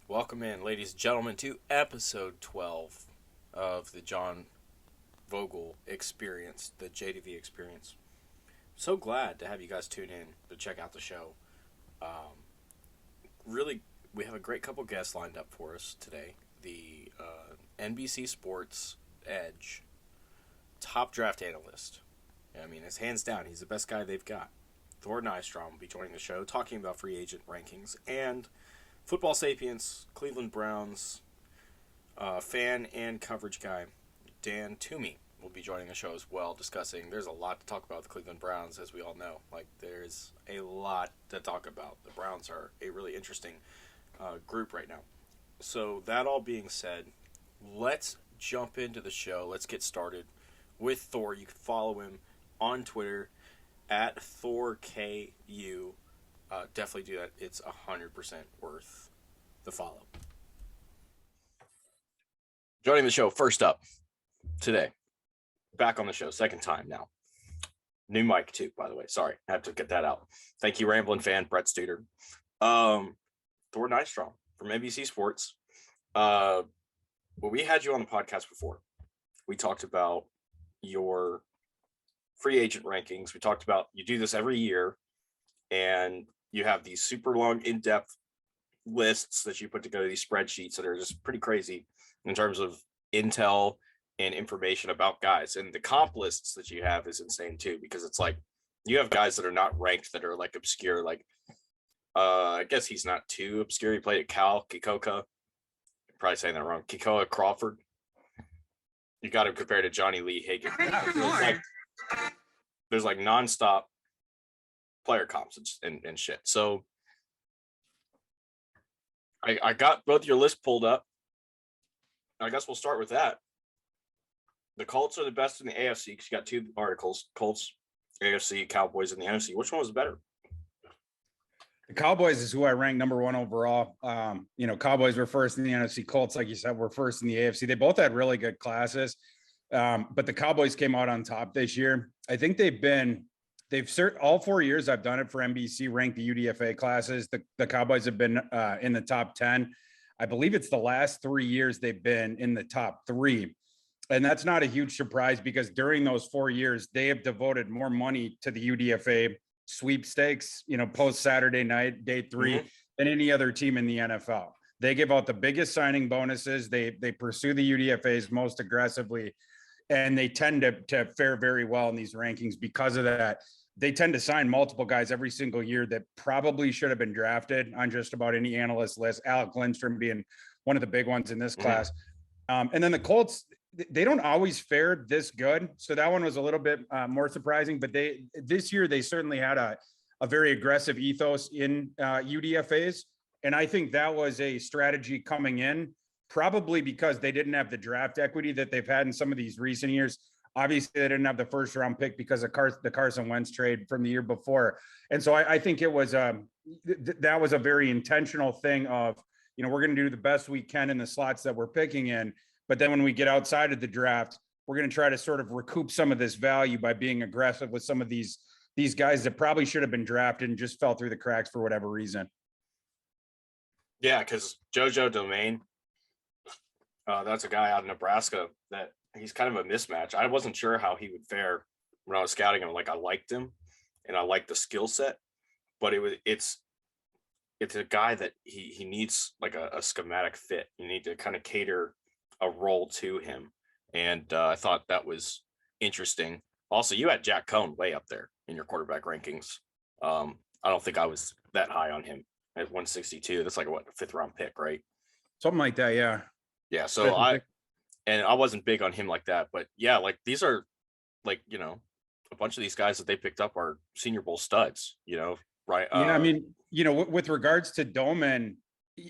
Welcome in, ladies and gentlemen, to episode 12 of the John Vogel Experience, the JDV Experience. So glad to have you guys tune in to check out the show. Really, we have a great couple guests lined up for us today. The NBC Sports Edge top draft analyst. I mean, it's hands down, he's the best guy they've got. Thor Nystrom will be joining the show, talking about free agent rankings, and Football Sapiens, Cleveland Browns fan and coverage guy, Dan Toomey, will be joining the show as well, discussing, there's a lot to talk about with the Cleveland Browns, as we all know. There's a lot to talk about. The Browns are a really interesting group right now. So, that all being said, let's jump into the show. Let's get started with Thor. You can follow him on Twitter at ThorKU. Definitely do that. It's 100% worth the follow. Joining the show first up today, back on the show, second time now. New mic too, by the way. Sorry, I have to get that out. Thank you, Ramblin' fan Brett Studer. Thor Nystrom from NBC Sports. Well, we had you on the podcast before. We talked about your free agent rankings. We talked about you do this every year, and you have these super long, in-depth lists that you put together, these spreadsheets that are just pretty crazy in terms of intel and information about guys. And the comp lists that you have is insane too, because it's like you have guys that are not ranked that are like obscure. I guess he's not too obscure. He played at Cal, Kikoka. I'm probably saying that wrong. Kikoa Crawford. You got him compared to Johnny Lee Hagan. There's nonstop player comps and shit. So I got both your lists pulled up. I guess we'll start with that. The Colts are the best in the AFC because you got two articles: Colts, AFC, Cowboys in the NFC. Which one was better? The Cowboys is who I ranked number one overall. Cowboys were first in the NFC. Colts, like you said, were first in the AFC. They both had really good classes. But the Cowboys came out on top this year. I think all 4 years I've done it for NBC, ranked the UDFA classes. The Cowboys have been in the top 10. I believe it's the last 3 years they've been in the top 3. And that's not a huge surprise because during those 4 years, they have devoted more money to the UDFA sweepstakes, post Saturday night, day 3, than any other team in the NFL. They give out the biggest signing bonuses. They pursue the UDFAs most aggressively, and they tend to fare very well in these rankings because of that. They tend to sign multiple guys every single year that probably should have been drafted on just about any analyst list, Alec Lindstrom being one of the big ones in this class. And then the Colts, they don't always fare this good. So that one was a little bit more surprising, but this year they certainly had a very aggressive ethos in UDFAs. And I think that was a strategy coming in, probably because they didn't have the draft equity that they've had in some of these recent years. Obviously, they didn't have the first round pick because of the Carson Wentz trade from the year before. And so I think it was that was a very intentional thing of, we're going to do the best we can in the slots that we're picking in. But then when we get outside of the draft, we're going to try to sort of recoup some of this value by being aggressive with some of these guys that probably should have been drafted and just fell through the cracks for whatever reason. Yeah, because JoJo Domain, that's a guy out of Nebraska that he's kind of a mismatch. I wasn't sure how he would fare when I was scouting him. I liked him and I liked the skill set, but it's a guy that he needs a schematic fit. You need to kind of cater a role to him. And I thought that was interesting. Also, you had Jack Cohn way up there in your quarterback rankings. I don't think I was that high on him at 162. That's a 5th round pick, right? Something like that. Yeah. Yeah. So I wasn't big on him like that, but yeah, these are a bunch of these guys that they picked up are Senior Bowl studs, right? Yeah. With regards to Doman,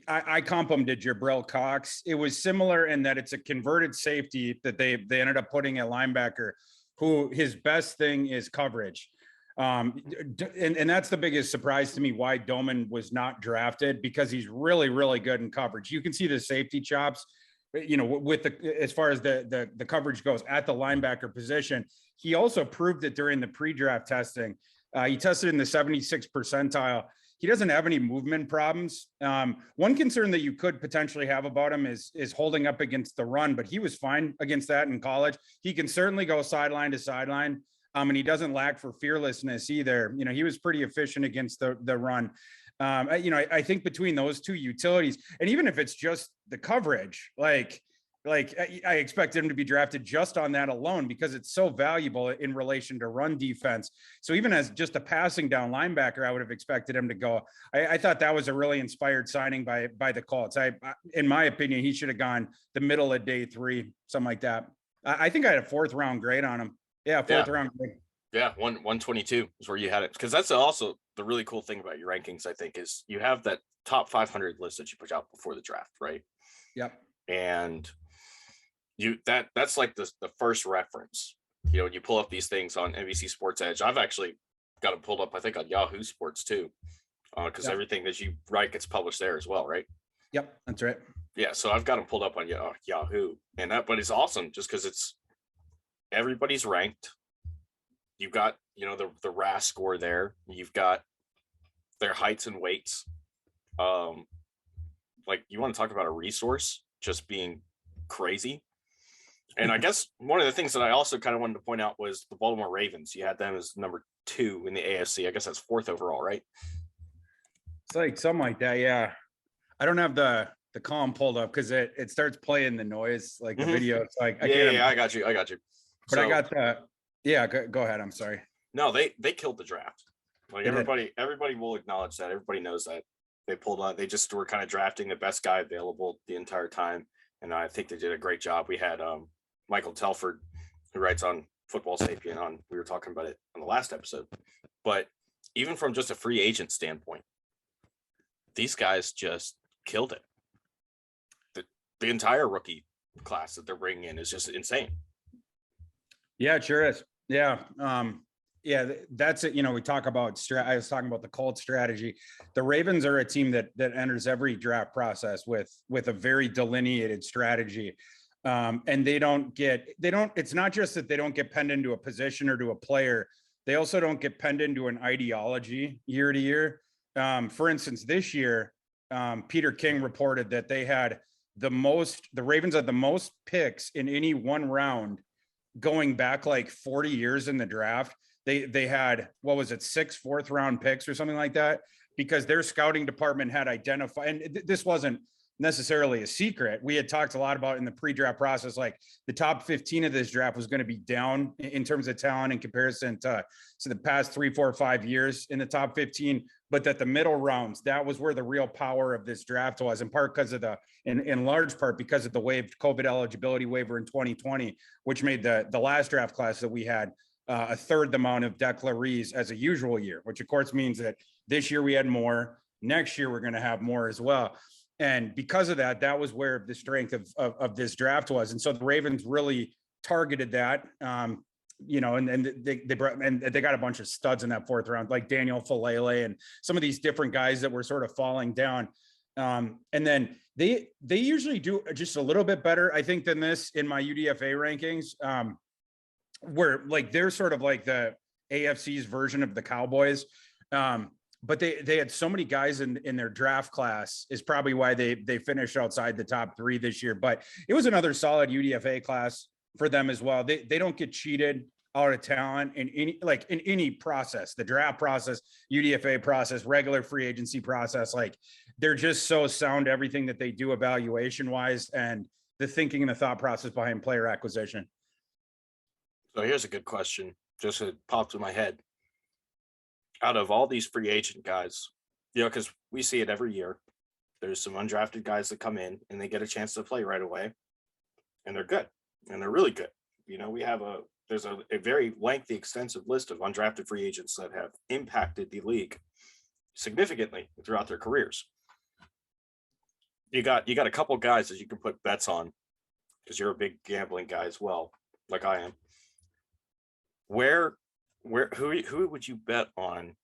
I comp him to Jabril Cox. It was similar in that it's a converted safety that they ended up putting a linebacker who his best thing is coverage. And that's the biggest surprise to me why Doman was not drafted, because he's really, really good in coverage. You can see the safety chops, as far as the coverage goes at the linebacker position. He also proved it during the pre-draft testing. He tested in the 76th percentile. he doesn't have any movement problems. One concern that you could potentially have about him is holding up against the run, but he was fine against that in college. He can certainly go sideline to sideline. And he doesn't lack for fearlessness either. You know, he was pretty efficient against the run. I think between those two utilities, and even if it's just the coverage, like I expected him to be drafted just on that alone because it's so valuable in relation to run defense. So even as just a passing down linebacker, I would have expected him to go. I thought that was a really inspired signing by the Colts. In my opinion, he should have gone the middle of day 3, something like that. I think I had a 4th round grade on him. Yeah, 4th round grade. Yeah, 122 is where you had it, because that's also the really cool thing about your rankings. I think is you have that top 500 list that you put out before the draft, right? Yep. And that's like the first reference. You know, you pull up these things on NBC Sports Edge. I've actually got it pulled up, I think, on Yahoo Sports too, because everything that you write gets published there as well, right? Yep, that's right. Yeah, so I've got them pulled up on Yahoo, and but it's awesome just because it's everybody's ranked. You've got, the RAS score there. You've got their heights and weights. Like, you want to talk about a resource just being crazy. And I guess one of the things that I also kind of wanted to point out was the Baltimore Ravens. You had them as number 2 in the AFC. I guess that's 4th overall, right? It's like something like that. Yeah. I don't have the column pulled up because it starts playing the noise, like the video. It's like, I got you. But so, I got the, go ahead. I'm sorry. No, they killed the draft. Like everybody will acknowledge that. Everybody knows that they pulled on. They just were kind of drafting the best guy available the entire time, and I think they did a great job. We had Michael Telford, who writes on Football Sapien. We were talking about it on the last episode, but even from just a free agent standpoint, these guys just killed it. The entire rookie class that they're bringing in is just insane. Yeah, it sure is. Yeah. That's it. We talk about I was talking about the Colts strategy. The Ravens are a team that enters every draft process with a very delineated strategy. And it's not just that they don't get penned into a position or to a player. They also don't get penned into an ideology year to year. For instance, this year, Peter King reported that the Ravens had the most picks in any one round going back like 40 years in the draft. They had, 6 4th round picks or something like that, because their scouting department had identified, and this wasn't necessarily a secret. We had talked a lot about in the pre-draft process, like the top 15 of this draft was going to be down in terms of talent in comparison to the past 3, 4, 5 years in the top 15, but that the middle rounds, that was where the real power of this draft was, in part because of in large part because of the waived COVID eligibility waiver in 2020, which made the last draft class that we had a third the amount of declarees as a usual year, which of course means that this year we had more. Next year we're going to have more as well. And because of that was where the strength of this draft was. And so the Ravens really targeted that, and they got a bunch of studs in that 4th round, like Daniel Falele and some of these different guys that were sort of falling down. And then they usually do just a little bit better, I think, than this in my UDFA rankings, where like they're sort of like the AFC's version of the Cowboys. But they had so many guys in their draft class is probably why they finished outside the top 3 this year. But it was another solid UDFA class for them as well. They don't get cheated out of talent in any process, the draft process, UDFA process, regular free agency process. Like, they're just so sound, everything that they do evaluation wise, and the thinking and the thought process behind player acquisition. So here's a good question, just it popped in my head. Out of all these free agent guys, because we see it every year, there's some undrafted guys that come in and they get a chance to play right away, and they're good, and they're really good. There's a very lengthy, extensive list of undrafted free agents that have impacted the league significantly throughout their careers. You got a couple guys that you can put bets on, because you're a big gambling guy as well, like I am. Who would you bet on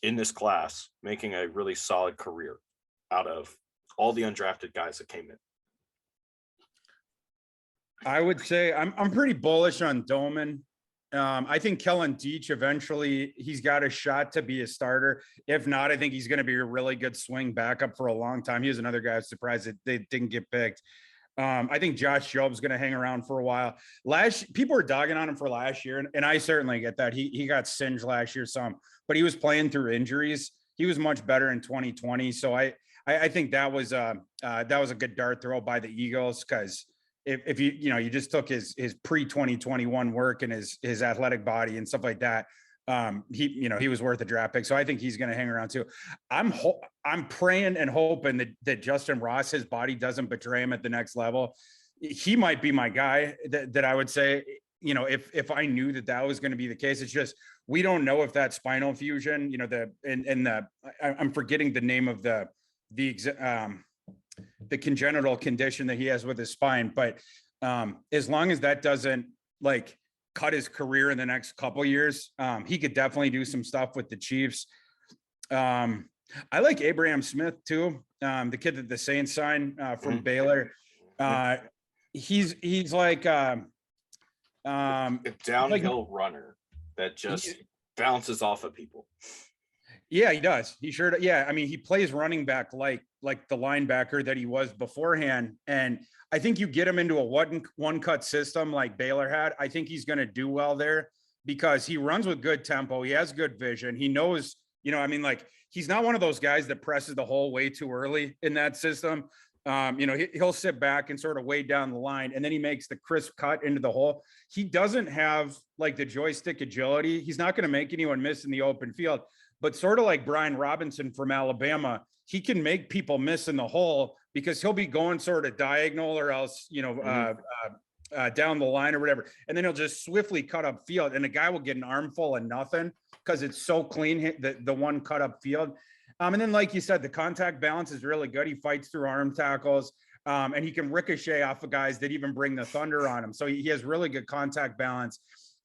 in this class making a really solid career out of all the undrafted guys that came in? I would say I'm pretty bullish on Doman. I think Kellen Deach eventually he's got a shot to be a starter. If not, I think he's going to be a really good swing backup for a long time. He was another guy I was surprised that they didn't get picked. I think Josh Job's going to hang around for a while. People were dogging on him for last year, and I certainly get that. He got singed last year some, but he was playing through injuries. He was much better in 2020. So I think that was a good dart throw by the Eagles, because if you just took his pre-2021 work and his athletic body and stuff like that, he was worth a draft pick. So I think he's going to hang around too. I'm praying and hoping that Justin Ross, his body doesn't betray him at the next level. He might be my guy that I would say, if I knew that was going to be the case. It's just, we don't know if that spinal fusion, I'm forgetting the name of the congenital condition that he has with his spine. But as long as that doesn't cut his career in the next couple years, he could definitely do some stuff with the Chiefs. I like Abraham Smith too, the kid that the Saints signed from Baylor. He's like a downhill runner that just bounces off of people. Yeah, he does. He sure does. Yeah, I mean, he plays running back like the linebacker that he was beforehand. And I think you get him into a one cut system like Baylor had. I think he's going to do well there because he runs with good tempo. He has good vision. He knows, he's not one of those guys that presses the hole way too early in that system. He'll sit back and sort of way down the line, and then he makes the crisp cut into the hole. He doesn't have the joystick agility. He's not going to make anyone miss in the open field, but sort of like Brian Robinson from Alabama, he can make people miss in the hole because he'll be going sort of diagonal or else, down the line or whatever. And then he'll just swiftly cut up field, and a guy will get an armful of nothing because it's so clean, the one cut up field. And then, like you said, the contact balance is really good. He fights through arm tackles, and he can ricochet off of guys that even bring the thunder on him. So he has really good contact balance.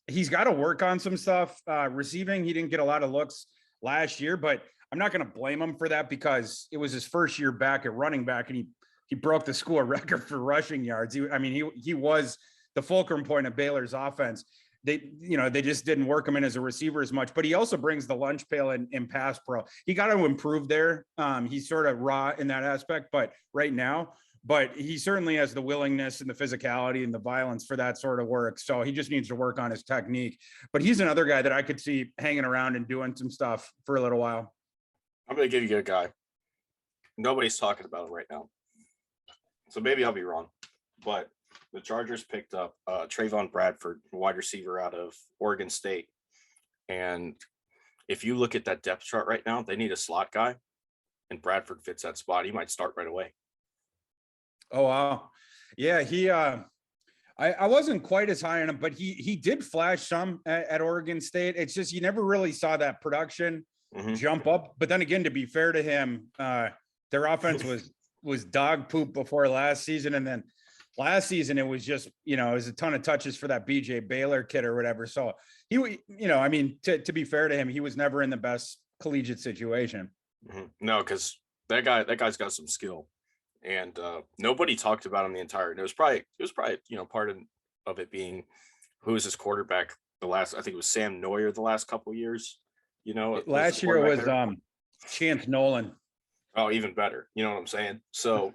He's got to work on some stuff. Receiving, he didn't get a lot of looks last year, but I'm not going to blame him for that because it was his first year back at running back, and he broke the school record for rushing yards. He was the fulcrum point of Baylor's offense. They just didn't work him in as a receiver as much, but he also brings the lunch pail in pass pro. He got to improve there. He's sort of raw in that aspect, but he certainly has the willingness and the physicality and the violence for that sort of work. So he just needs to work on his technique, but he's another guy that I could see hanging around and doing some stuff for a little while. I'm going to give you a guy. Nobody's talking about him right now, so maybe I'll be wrong, but the Chargers picked up Trayvon Bradford, wide receiver out of Oregon State. And if you look at that depth chart right now, they need a slot guy, and Bradford fits that spot. He might start right away. Oh, wow. Yeah, I wasn't quite as high on him, but he did flash some at Oregon State. It's just you never really saw that production jump up. But then again, to be fair to him, their offense was dog poop before last season, and then last season it was just it was a ton of touches for that BJ Baylor kid or whatever. So he to be fair to him, he was never in the best collegiate situation. No, because that guy's got some skill, and nobody talked about him the entire. It was probably part of it being who was his quarterback I think it was Sam Neuer the last couple of years. Last year was Chance Nolan. Oh, even better. You know what I'm saying? So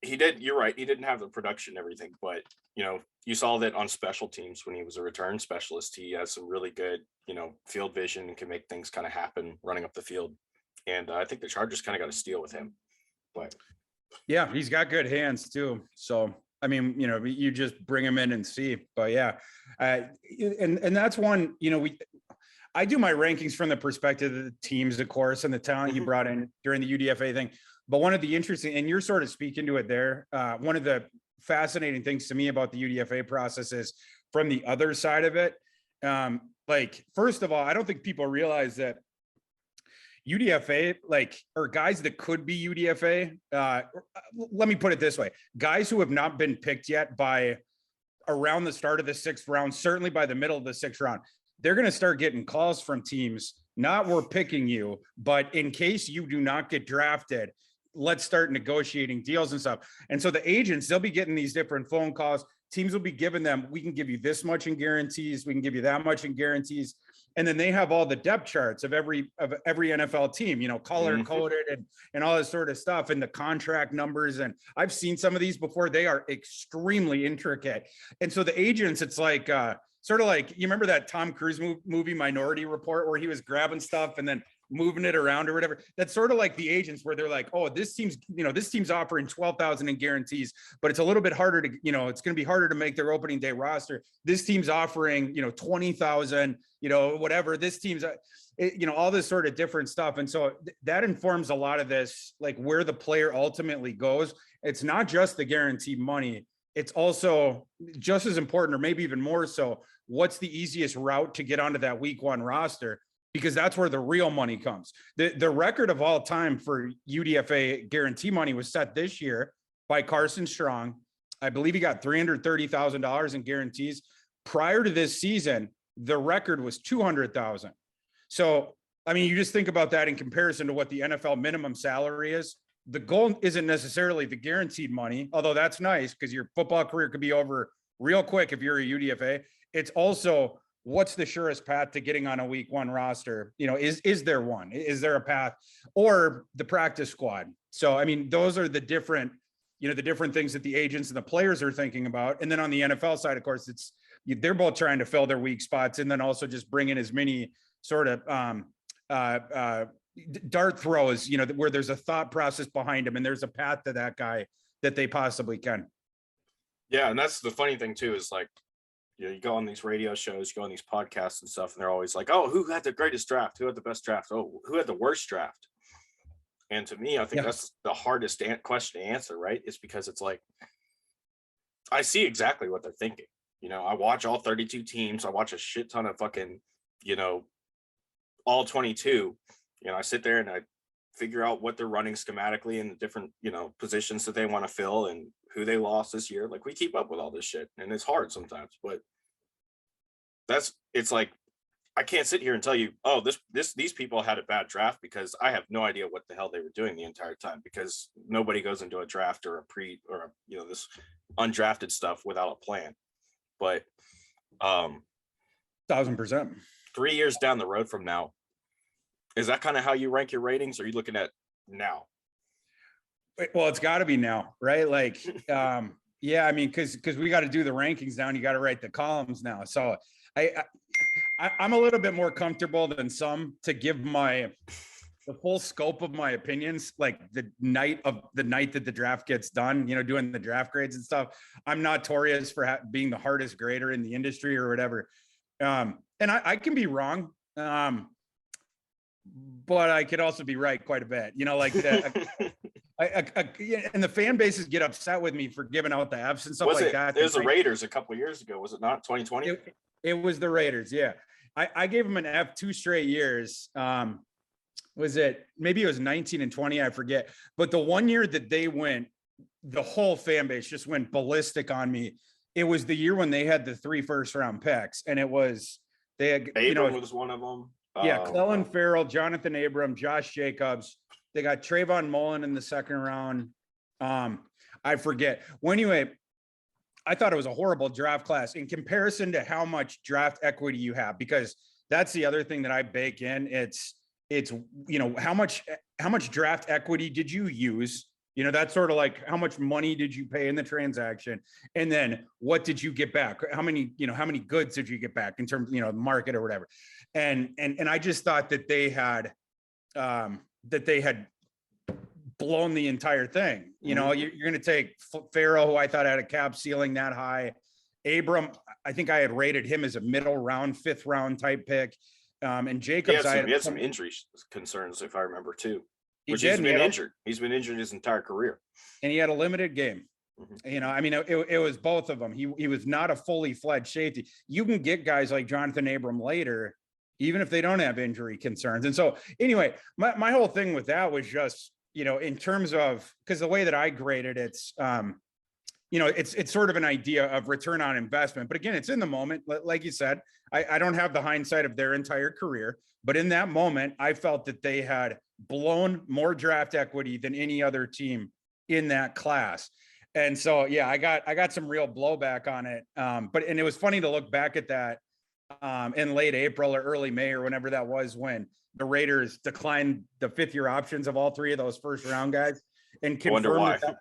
you're right. He didn't have the production and everything, but you saw that on special teams when he was a return specialist, he has some really good, field vision and can make things kind of happen running up the field. And I think the Chargers kind of got a steal with him. But yeah, he's got good hands too. So, you just bring him in and see, but yeah. And that's one, I do my rankings from the perspective of the teams, of course, and the talent you brought in during the UDFA thing. But one of the interesting, and you're sort of speaking to it there, one of the fascinating things to me about the UDFA process is from the other side of it. First of all, I don't think people realize that UDFA, or guys that could be UDFA, let me put it this way, guys who have not been picked yet by around the start of the 6th round, certainly by the middle of the 6th round, they're going to start getting calls from teams, not we're picking you, but in case you do not get drafted, let's start negotiating deals and stuff. And so the agents, they'll be getting these different phone calls. teams will be giving them, we can give you this much in guarantees, we can give you that much in guarantees. And then they have all the depth charts of every NFL team, you know, color coded and all this sort of stuff, and the contract numbers. And I've seen some of these before. They are extremely intricate. And so the agents, it's like sort of like, you remember that Tom Cruise movie Minority Report, where he was grabbing stuff and then moving it around or whatever. That's sort of like the agents, where they're like, oh, this team's offering 12,000 in guarantees, but it's a little bit harder to, you know, it's going to be harder to make their opening day roster. This team's offering, you know, 20,000, you know, whatever. This team's, you know, all this sort of different stuff. And so that informs a lot of this, like where the player ultimately goes. It's not just the guaranteed money. It's also just as important, or maybe even more so, what's the easiest route to get onto that week one roster? Because that's where the real money comes. The record of all time for UDFA guarantee money was set this year by Carson Strong. I believe he got $330,000 in guarantees. Prior to this season, the record was $200,000. So, I mean, you just think about that in comparison to what the NFL minimum salary is. The goal isn't necessarily the guaranteed money, although that's nice because your football career could be over real quick if you're a UDFA. It's also, what's the surest path to getting on a week one roster? You know, is there one? Is there a path, or the practice squad? So, I mean, those are the different, you know, the different things that the agents and the players are thinking about. And then on the NFL side, of course, they're both trying to fill their weak spots, and then also just bring in as many sort of dart throws, you know, where there's a thought process behind them and there's a path to that guy that they possibly can. Yeah. And that's the funny thing too, is like, you know, you go on these radio shows, you go on these podcasts and stuff, and they're always like, oh, who had the greatest draft? Who had the best draft? Oh, who had the worst draft? And to me, I think that's the hardest question to answer, right? Is because it's like, I see exactly what they're thinking. You know, I watch all 32 teams. I watch a shit ton of fucking, you know, all 22. You know, I sit there and I figure out what they're running schematically and the different, you know, positions that they want to fill and who they lost this year. Like, we keep up with all this shit, and it's hard sometimes, but it's like, I can't sit here and tell you, oh, these people had a bad draft, because I have no idea what the hell they were doing the entire time, because nobody goes into a draft or you know, this undrafted stuff without a plan. But 1,000%. 3 years down the road from now, is that kind of how you rank your ratings? Or are you looking at now? Well, it's got to be now, right? Like, yeah, I mean, because we got to do the rankings now, and you got to write the columns now. So I'm a little bit more comfortable than some to give the full scope of my opinions, like the night that the draft gets done, you know, doing the draft grades and stuff. I'm notorious for being the hardest grader in the industry or whatever. And I can be wrong. But I could also be right quite a bit, you know, like that. And the fan bases get upset with me for giving out the Fs and stuff like that. It was the Raiders a couple of years ago, was it not? 2020? It was the Raiders, yeah. I gave them an F 2 straight years. Was it, maybe it was 19 and 20, I forget. But the one year that they went, the whole fan base just went ballistic on me. It was the year when they had the 3 first-round picks, and it was, they had, you know, was one of them. Yeah, Clellan Ferrell, Jonathan Abram, Josh Jacobs. They got Trayvon Mullen in the second round. I forget. Well, anyway, I thought it was a horrible draft class in comparison to how much draft equity you have, because that's the other thing that I bake in. It's you know, how much draft equity did you use? You know, that's sort of like, how much money did you pay in the transaction? And then what did you get back? How many goods did you get back in terms of, you know, market or whatever? And I just thought that they had blown the entire thing. You know, you're going to take Farrell, who I thought had a cap ceiling that high. Abram, I think I had rated him as a middle round, 5th round type pick. And Jacobs, he had some injury concerns, if I remember too. He's been injured. He's been injured his entire career, and he had a limited game. You know, I mean, it was both of them. He was not a fully fledged safety. You can get guys like Jonathan Abram later, even if they don't have injury concerns. And so, anyway, my whole thing with that was just, you know, in terms of, because the way that I graded it's, you know, it's sort of an idea of return on investment. But again, it's in the moment. Like you said, I don't have the hindsight of their entire career, but in that moment, I felt that they had blown more draft equity than any other team in that class. And so, yeah, I got some real blowback on it. But it was funny to look back at that in late April or early May or whenever that was, when the Raiders declined the 5th-year options of all 3 of those first round guys and I wonder confirmed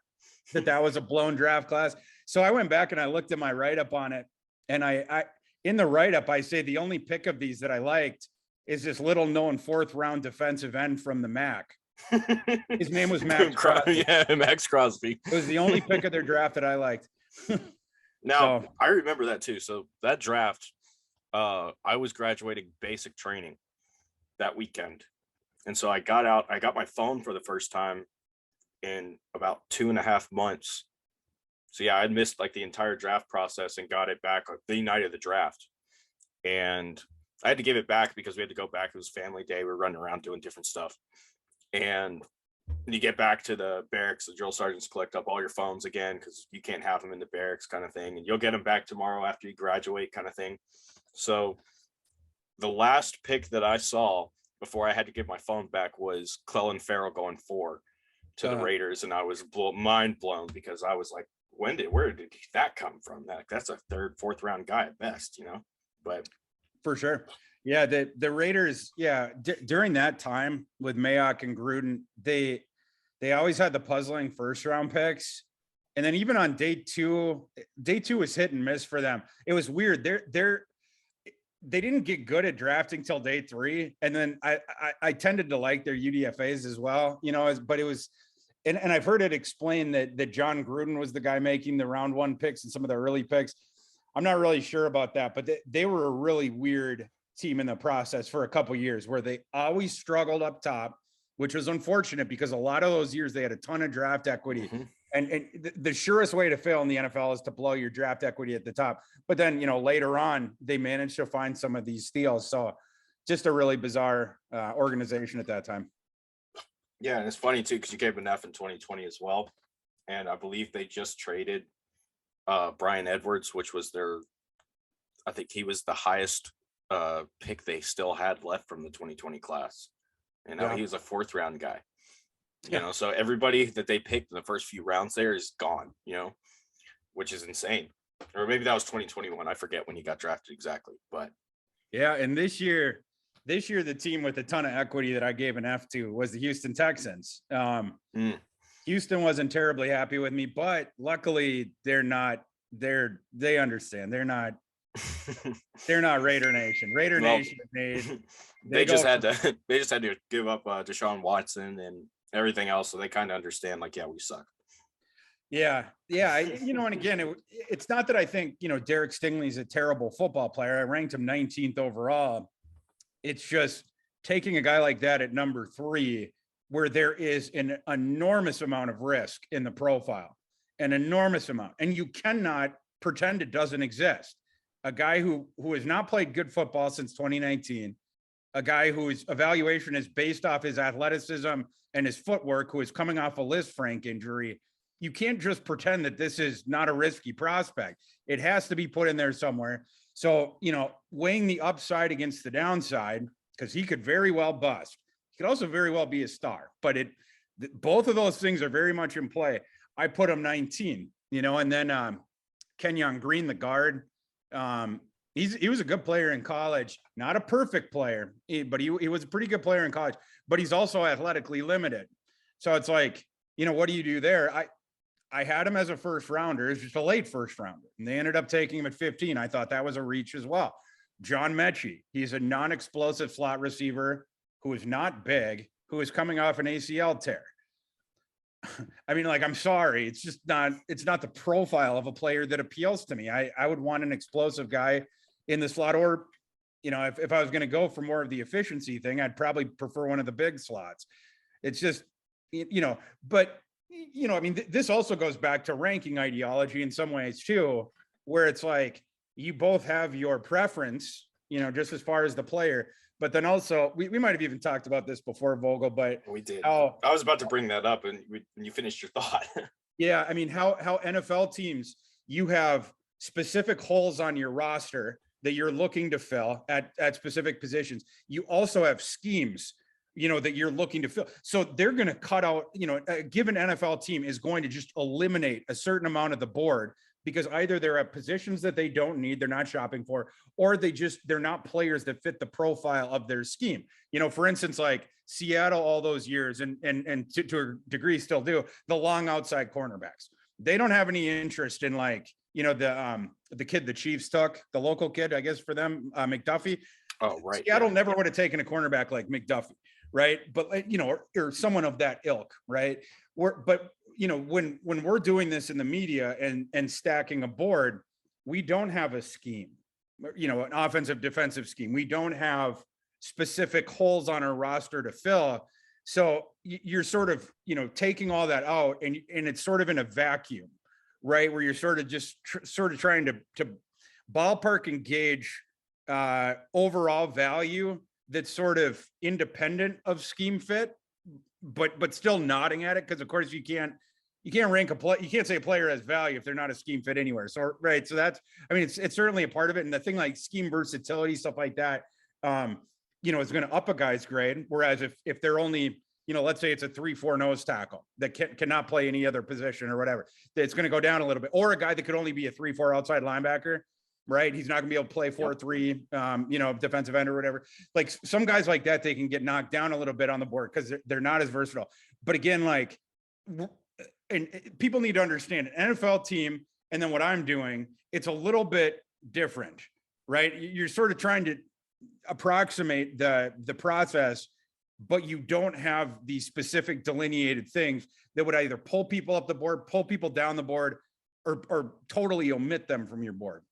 why. that was a blown draft class. So I went back and I looked at my write-up on it, and I in the write-up, I say the only pick of these that I liked is this little known 4th round defensive end from the MAC. His name was Max Crosby. Yeah, Max Crosby. It was the only pick of their draft that I liked. Now, So, I remember that too. So that draft, I was graduating basic training that weekend. And so I got my phone for the first time in about 2.5 months. So yeah, I'd missed like the entire draft process and got it back the night of the draft. And I had to give it back because we had to go back. It was family day. We were running around doing different stuff. And you get back to the barracks, the drill sergeants collect up all your phones again, because you can't have them in the barracks kind of thing. And you'll get them back tomorrow after you graduate kind of thing. So the last pick that I saw before I had to give my phone back was Clellan Ferrell going 4 to the Raiders. And I was mind blown, because I was like, where did that come from? That's a 3rd, 4th round guy at best, but for sure. Yeah, the Raiders, during that time with Mayock and Gruden, they always had the puzzling first round picks. And then even on day two was hit and miss for them. It was weird. They didn't get good at drafting till day 3. And then I tended to like their UDFAs as well, but it was, and I've heard it explained that John Gruden was the guy making the round 1 picks and some of the early picks. I'm not really sure about that, but they were a really weird team in the process for a couple of years, where they always struggled up top, which was unfortunate because a lot of those years they had a ton of draft equity. Mm-hmm. And the surest way to fail in the NFL is to blow your draft equity at the top. But then, later on, they managed to find some of these steals. So just a really bizarre organization at that time. Yeah, and it's funny too, because you gave an F in 2020 as well. And I believe they just traded Brian Edwards, which was I think he was the highest pick they still had left from the 2020 class. And now he was a 4th round guy. So everybody that they picked in the first few rounds there is gone, which is insane. Or maybe that was 2021. I forget when he got drafted exactly, but yeah. And this year, the team with a ton of equity that I gave an F to was the Houston Texans. Houston wasn't terribly happy with me, but luckily they understand. They're not Raider Nation. Nation made. They just had to give up Deshaun Watson and everything else, so they kind of understand. Like, yeah, we suck. Yeah. And again, it's not that I think Derek Stingley's a terrible football player. I ranked him 19th overall. It's just taking a guy like that at number 3, where there is an enormous amount of risk in the profile, an enormous amount, and you cannot pretend it doesn't exist. A guy who has not played good football since 2019, a guy whose evaluation is based off his athleticism and his footwork, who is coming off a Liz Frank injury. You can't just pretend that this is not a risky prospect. It has to be put in there somewhere. So, weighing the upside against the downside, because he could very well bust. He could also very well be a star, but both of those things are very much in play. I put him 19, and then Kenyon Green, the guard. He was a good player in college, not a perfect player, but he was a pretty good player in college, but he's also athletically limited. So it's like, what do you do there? I had him as a 1st rounder. It's just a late 1st rounder, and they ended up taking him at 15. I thought that was a reach as well. John Mechie, he's a non-explosive slot receiver who is not big, who is coming off an ACL tear. I mean, I'm sorry. It's not the profile of a player that appeals to me. I would want an explosive guy in the slot, or, if I was going to go for more of the efficiency thing, I'd probably prefer one of the big slots. It's just, but, I mean, this also goes back to ranking ideology in some ways too, where it's like, you both have your preference, just as far as the player. But then also, we might have even talked about this before, Vogel, but we did. I was about to bring that up, and when you finished your thought. Yeah, I mean, how NFL teams, you have specific holes on your roster that you're looking to fill at specific positions. You also have schemes that you're looking to fill. So they're going to cut out, a given NFL team is going to just eliminate a certain amount of the board because either they're at positions that they don't need, they're not shopping for, or they're not players that fit the profile of their scheme. For instance, like Seattle, all those years, and to a degree still do, the long outside cornerbacks. They don't have any interest in the kid the Chiefs took, the local kid, I guess for them, McDuffie. Oh, right. Seattle never would have taken a cornerback like McDuffie, right? But or someone of that ilk, right? When we're doing this in the media and stacking a board, we don't have a scheme, an offensive defensive scheme. We don't have specific holes on our roster to fill. So you're sort of, taking all that out and it's sort of in a vacuum, right? Where you're sort of just trying to ballpark and gauge overall value that's sort of independent of scheme fit, but still nodding at it. Cause of course you can't rank you can't say a player has value if they're not a scheme fit anywhere. So, right. So it's certainly a part of it. And the thing like scheme versatility, stuff like that, is going to up a guy's grade. Whereas if they're only, let's say it's a 3-4 nose tackle that cannot play any other position or whatever, it's going to go down a little bit. Or a guy that could only be a 3-4 outside linebacker, right? He's not gonna be able to play 4-3, defensive end or whatever. Like some guys like that, they can get knocked down a little bit on the board because they're not as versatile. But again, and people need to understand an NFL team and then what I'm doing, it's a little bit different, right? You're sort of trying to approximate the process, but you don't have these specific delineated things that would either pull people up the board, pull people down the board, or totally omit them from your board.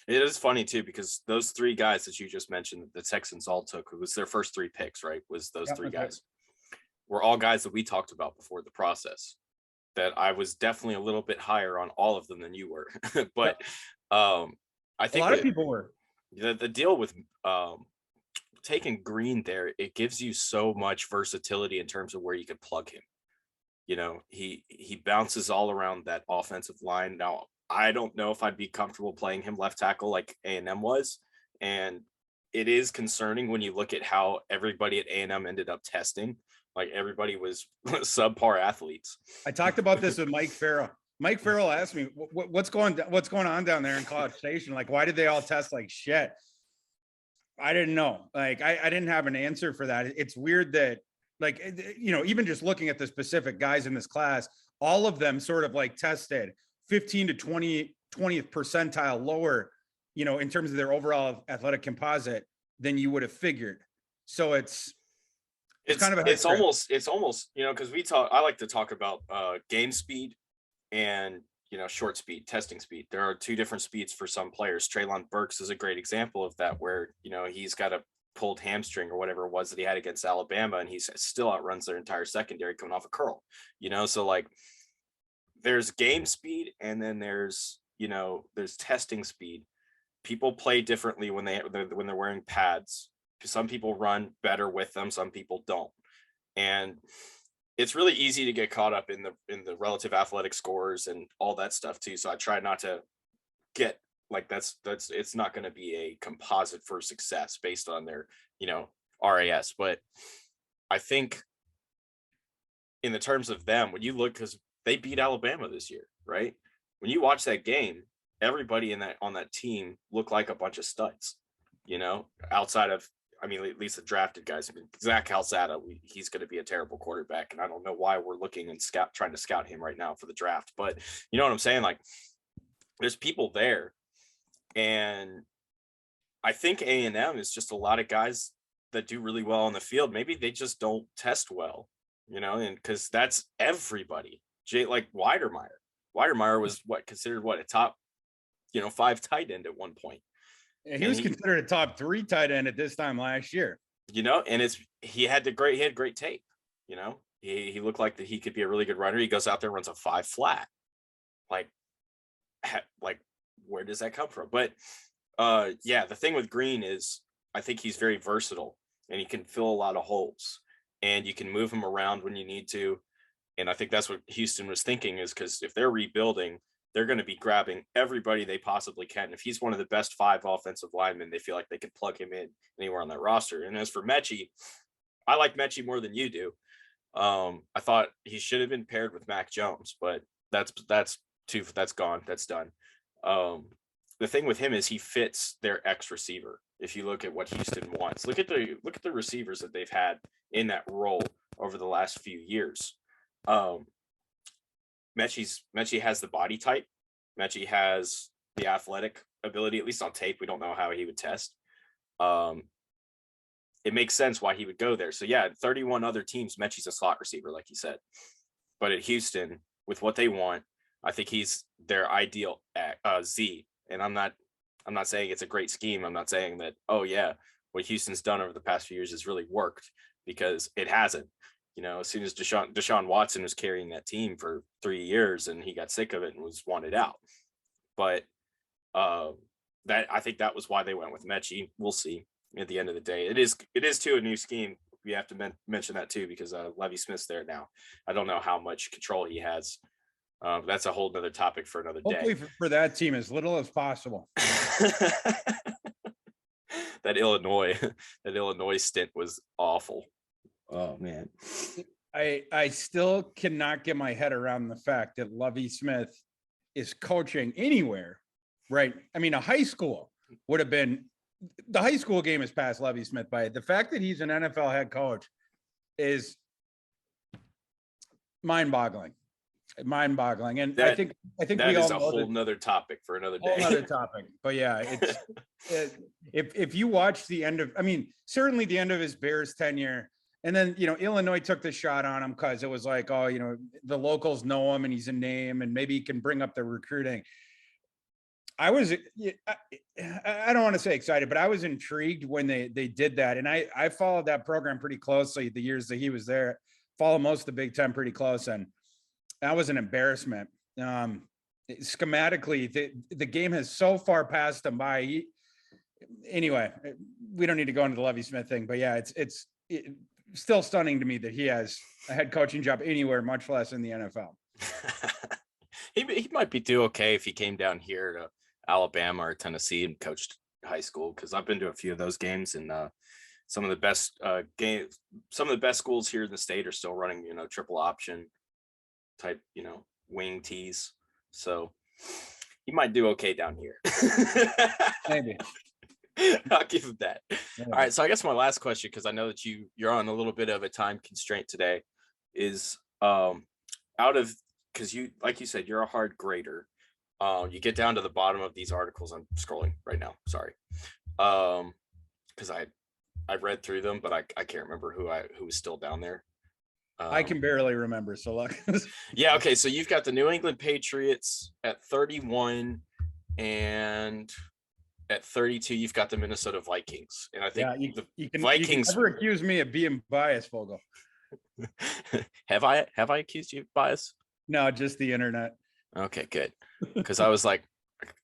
It is funny too, because those three guys that you just mentioned, the Texans all took, it was their first 3 picks, right? Was those 3 guys were all guys that we talked about before the process, that I was definitely a little bit higher on all of them than you were. But I think a lot of people were. The deal with taking Green there, it gives you so much versatility in terms of where you could plug him. He bounces all around that offensive line. Now, I don't know if I'd be comfortable playing him left tackle like A&M was. And it is concerning when you look at how everybody at A&M ended up testing. Like everybody was subpar athletes. I talked about this with Mike Farrell. Mike Farrell asked me, what's going on down there in College Station? Like, why did they all test like shit? I didn't know. Like, I didn't have an answer for that. It's weird that, like, even just looking at the specific guys in this class, all of them sort of like tested 15 to 20th percentile lower, in terms of their overall athletic composite than you would have figured. So it's kind of it's almost because I like to talk about game speed and short speed, testing speed. There are 2 different speeds for some players. Treylon Burks is a great example of that, where he's got a pulled hamstring or whatever it was that he had against Alabama, and he still outruns their entire secondary coming off a curl. So like there's game speed, and then there's testing speed. People play differently when they're wearing pads. Some people run better with them, some people don't. And it's really easy to get caught up in the relative athletic scores and all that stuff too. So I try not to get like that's it's not going to be a composite for success based on their RAS. But I think in the terms of them, when you look, because they beat Alabama this year, right? When you watch that game, everybody on that team looked like a bunch of studs, outside of, at least the drafted guys. Zach Calzada, he's going to be a terrible quarterback, and I don't know why we're looking and trying to scout him right now for the draft. But you know what I'm saying? Like, there's people there, and I think A&M is just a lot of guys that do really well on the field. Maybe they just don't test well, and because that's everybody. Like Weidermeyer was considered a top, 5 tight end at one point. He was considered a top 3 tight end at this time last year. And he had great tape. He looked like that he could be a really good runner. He goes out there, runs a 5 flat. Like where does that come from? But the thing with Green is I think he's very versatile, and he can fill a lot of holes, and you can move him around when you need to. And I think that's what Houston was thinking, is because if they're rebuilding, they're going to be grabbing everybody they possibly can. If he's one of the best 5 offensive linemen, they feel like they can plug him in anywhere on that roster. And as for Mechie, I like Mechie more than you do. I thought he should have been paired with Mac Jones, but that's gone. That's done. The thing with him is he fits their X receiver. If you look at what Houston wants, look at the receivers that they've had in that role over the last few years. Mechie has the body type. Mechie has the athletic ability, at least on tape. We don't know how he would test. It makes sense why he would go there. So yeah, 31 other teams, Mechie's a slot receiver, like you said. But at Houston, with what they want, I think he's their ideal Z. And I'm not saying it's a great scheme. I'm not saying that, oh yeah, what Houston's done over the past few years has really worked, because it hasn't. You know, as soon as Deshaun Watson was carrying that team for 3 years and he got sick of it and was wanted out. But that, I think that was why they went with Mechie. We'll see at the end of the day. It is too a new scheme. We have to mention that too, because Lovie Smith's there now. I don't know how much control he has. That's a whole nother topic for another day. Hopefully for that team, as little as possible. that Illinois stint was awful. Oh man. I still cannot get my head around the fact that Lovie Smith is coaching anywhere, right? I mean, a high school would have been, the high school game has passed Lovie Smith by. The fact that he's an NFL head coach is mind-boggling. And I think that we all is a know whole nother topic for another day. Whole other topic. But yeah, if you watch the end of, I mean, certainly the end of his Bears tenure, and then, you know, Illinois took the shot on him because it was like, oh, you know, the locals know him and he's a name and maybe he can bring up the recruiting. I don't want to say excited, but I was intrigued when they did that. And I followed that program pretty closely the years that he was there, followed most of the Big Ten pretty close. And that was an embarrassment. Schematically, the game has so far passed him by. Anyway, we don't need to go into the Lovie Smith thing, but yeah, it's still stunning to me that he has a head coaching job anywhere, much less in the NFL. He might be do okay if he came down here to Alabama or Tennessee and coached high school, because I've been to a few of those games, and some of the best schools here in the state are still running, you know, triple option type, you know, wing tees. So he might do okay down here. Maybe. I'll give him that. All right. So I guess my last question, because I know that you're on a little bit of a time constraint today, is because you, like you said, you're a hard grader. You get down to the bottom of these articles. I'm scrolling right now. Sorry. Because I read through them, but I can't remember who was still down there. I can barely remember. So look. Yeah. Okay. So you've got the New England Patriots at 31, and at 32, you've got the Minnesota Vikings. And I think you can Vikings. You can never accuse me of being biased, Vogel. Have I accused you of bias? No, just the internet. Okay, good. Because I was like,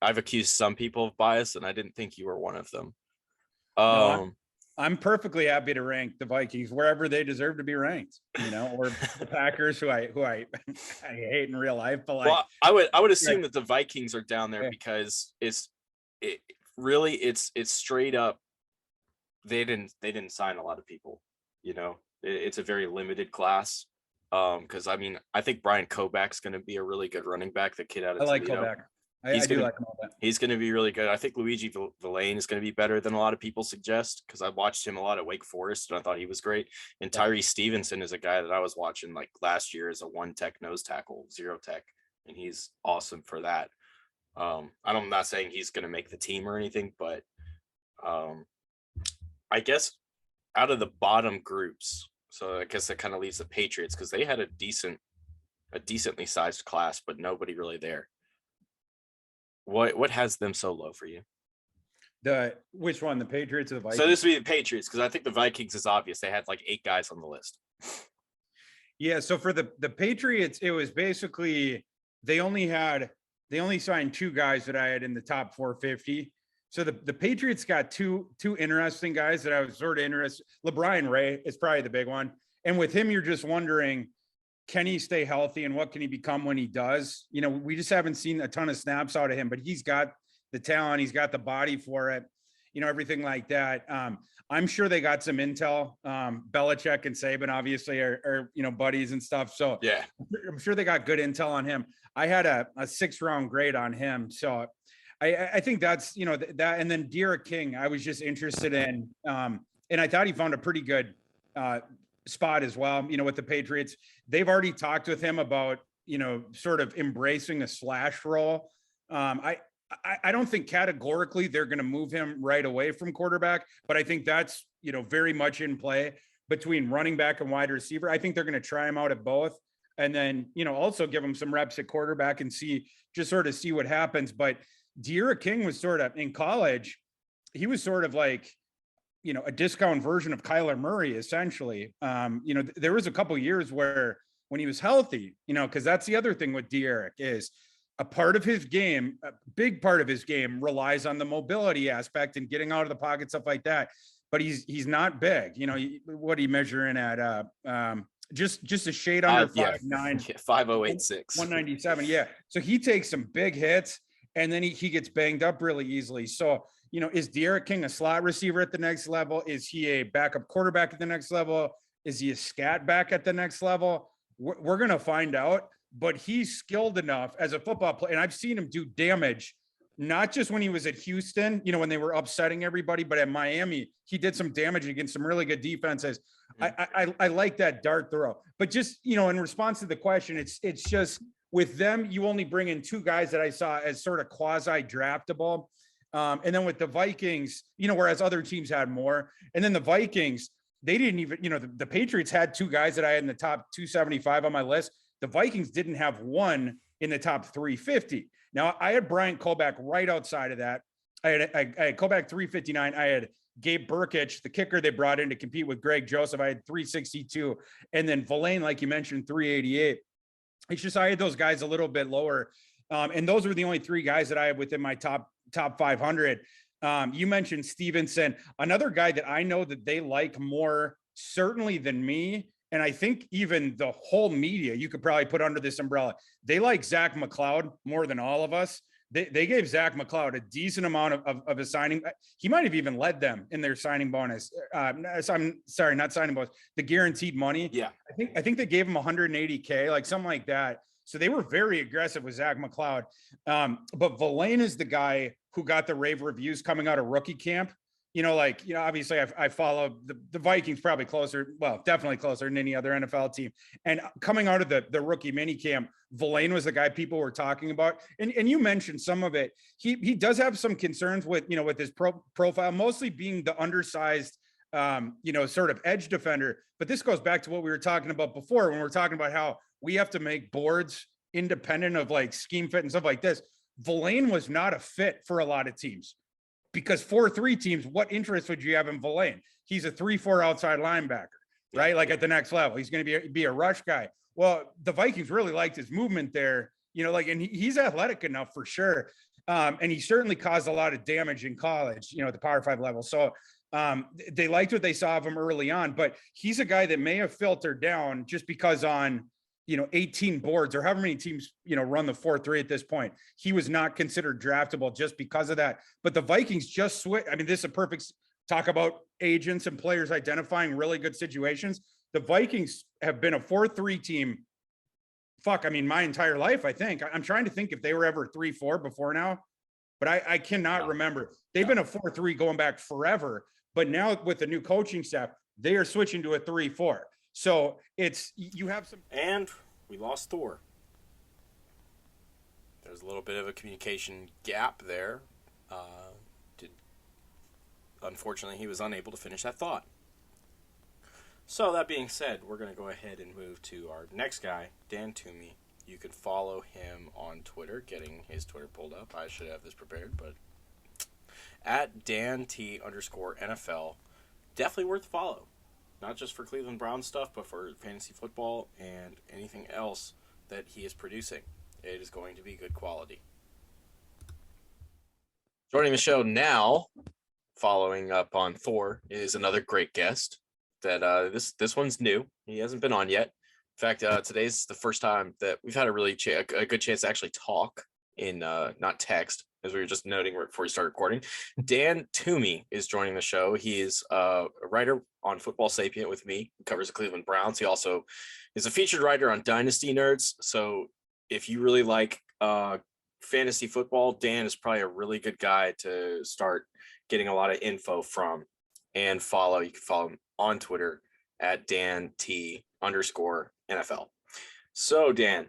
I've accused some people of bias, and I didn't think you were one of them. No, I'm perfectly happy to rank the Vikings wherever they deserve to be ranked, you know, or the Packers, who I hate in real life. But like, well, I would assume that the Vikings are down there because it's straight up. They didn't sign a lot of people, you know. It's a very limited class. Because I mean, I think Brian Kobach's going to be a really good running back. The kid out of I like Toledo. Kobach. I do like him all that. He's going to be really good. I think Luigi Villain is going to be better than a lot of people suggest, because I watched him a lot at Wake Forest and I thought he was great. And Tyree Stevenson is a guy that I was watching like last year as a 1-tech nose tackle, 0-tech, and he's awesome for that. I'm not saying he's going to make the team or anything, but I guess out of the bottom groups, so I guess that kind of leaves the Patriots, because they had a decently sized class, but nobody really there. What has them so low for you? Which one, the Patriots or the Vikings? So this would be the Patriots, because I think the Vikings is obvious. They had like 8 guys on the list. Yeah. So for the Patriots, it was basically they only signed 2 guys that I had in the top 450. So the Patriots got two interesting guys that I was sort of interested. LeBron Ray is probably the big one. And with him, you're just wondering, can he stay healthy and what can he become when he does? You know, we just haven't seen a ton of snaps out of him, but he's got the talent. He's got the body for it. everything like that. I'm sure they got some intel. Belichick and Saban obviously are buddies and stuff. So Yeah. I'm sure they got good intel on him. I had a 6th-round grade on him. So I think that's, that, and then Derek King, I was just interested in, and I thought he found a pretty good spot as well, with the Patriots. They've already talked with him about, sort of embracing a slash role. I don't think categorically they're going to move him right away from quarterback, but I think that's, very much in play between running back and wide receiver. I think they're going to try him out at both. And then, also give him some reps at quarterback and see what happens. But Derek King was sort of in college. He was sort of like, a discount version of Kyler Murray, essentially. There was a couple years where when he was healthy, because that's the other thing with Derek is a part of his game, a big part of his game relies on the mobility aspect and getting out of the pocket, stuff like that. But he's not big. What are you measuring at? Just a shade under 5'9", 5086, 197. Yeah. So he takes some big hits and then he gets banged up really easily. So, is Derek King a slot receiver at the next level? Is he a backup quarterback at the next level? Is he a scat back at the next level? We're going to find out, but he's skilled enough as a football player. And I've seen him do damage, not just when he was at Houston, when they were upsetting everybody, but at Miami, he did some damage against some really good defenses. I like that dart throw, but just, in response to the question, it's just with them, you only bring in 2 guys that I saw as sort of quasi draftable. And then with the Vikings, whereas other teams had more, and then the Vikings, they didn't even, the Patriots had 2 guys that I had in the top 275 on my list. The Vikings didn't have one in the top 350. Now I had Brian Koback right outside of that. I had Koback 359. I had Gabe Burkich, the kicker they brought in to compete with Greg Joseph. I had 362. And then Villain, like you mentioned, 388. It's just, I had those guys a little bit lower. And those were the only 3 guys that I had within my top 500. You mentioned Stevenson, another guy that I know that they like more certainly than me. And I think even the whole media, you could probably put under this umbrella. They like Zach McLeod more than all of us. They gave Zach McLeod a decent amount of a signing. He might have even led them in their signing bonus. I'm sorry, not signing bonus, the guaranteed money. Yeah. I think they gave him 180K, like something like that. So they were very aggressive with Zach McLeod. But Villain is the guy who got the rave reviews coming out of rookie camp. Obviously I follow the Vikings probably closer, well, definitely closer than any other NFL team. And coming out of the rookie mini camp, Villain was the guy people were talking about. And you mentioned some of it. He does have some concerns with, with his profile, mostly being the undersized, sort of edge defender. But this goes back to what we were talking about before when we were talking about how we have to make boards independent of like scheme fit and stuff like this. Villain was not a fit for a lot of teams. Because 4-3 teams, what interest would you have in Villain? He's a 3-4 outside linebacker, right? Like at the next level, he's going to be a rush guy. Well, the Vikings really liked his movement there, and he's athletic enough for sure. And he certainly caused a lot of damage in college, at the Power 5 level. So they liked what they saw of him early on, but he's a guy that may have filtered down just because on, 18 boards or however many teams, run the 4-3 at this point. He was not considered draftable just because of that. But the Vikings just switch. I mean, this is a perfect talk about agents and players identifying really good situations. The Vikings have been a 4-3 team. My entire life, I think. I'm trying to think if they were ever 3-4 before now, but I cannot remember. They've been a 4-3 going back forever. But now with the new coaching staff, they are switching to a 3-4. So you have some. And we lost Thor. There's a little bit of a communication gap there. Unfortunately, he was unable to finish that thought. So that being said, we're going to go ahead and move to our next guy, Dan Toomey. You can follow him on Twitter, getting his Twitter pulled up. I should have this prepared, but at DanT_NFL. Definitely worth a follow. Not just for Cleveland Browns stuff, but for fantasy football and anything else that he is producing. It is going to be good quality. Joining the show now, following up on Thor, is another great guest. That this one's new. He hasn't been on yet. In fact, today's the first time that we've had a really a good chance to actually talk in not text as we were just noting right before we started recording. Dan Toomey is joining the show. He is a writer on Football Sapient with me. He covers the Cleveland Browns. He also is a featured writer on Dynasty Nerds. So if you really like fantasy football, Dan is probably a really good guy to start getting a lot of info from and follow. You can follow him on Twitter at DanT_NFL. So Dan,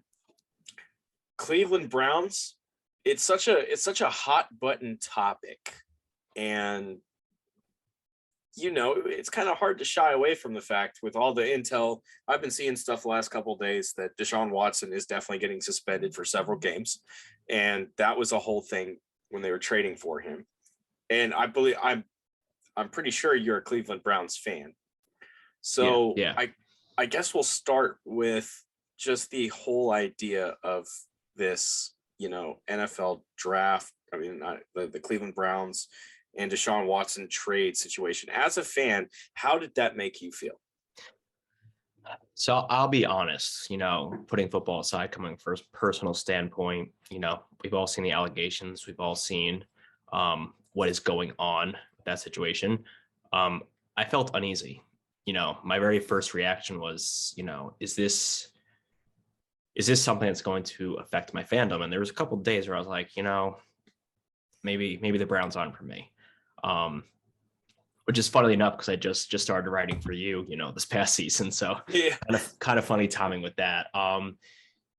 Cleveland Browns, it's such a hot button topic, and it's kind of hard to shy away from the fact with all the intel. I've been seeing stuff the last couple of days that Deshaun Watson is definitely getting suspended for several games, and that was a whole thing when they were trading for him. And I believe I'm pretty sure you're a Cleveland Browns fan. So yeah. I guess we'll start with just the whole idea of this, NFL draft. I mean, the Cleveland Browns and Deshaun Watson trade situation. As a fan, how did that make you feel? So I'll be honest, putting football aside, coming from a personal standpoint, we've all seen the allegations. We've all seen what is going on with that situation. I felt uneasy. My very first reaction was, is this something that's going to affect my fandom? And there was a couple of days where I was like, maybe the Browns aren't for me. Which is funnily enough, because I just started writing for you, this past season. So Yeah, kind of funny timing with that.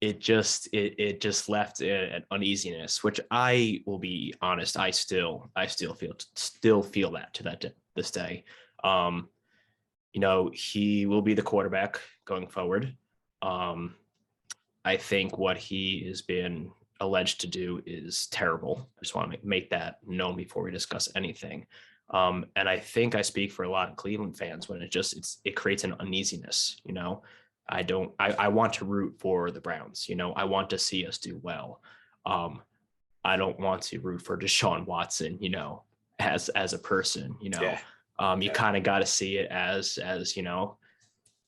It just left an uneasiness, which I will be honest, I still feel that to this day. He will be the quarterback going forward. I think what he has been alleged to do is terrible. I just want to make that known before we discuss anything. And I think I speak for a lot of Cleveland fans when it creates an uneasiness. I want to root for the Browns. I want to see us do well. I don't want to root for Deshaun Watson, as a person, Yeah. You kind of got to see it as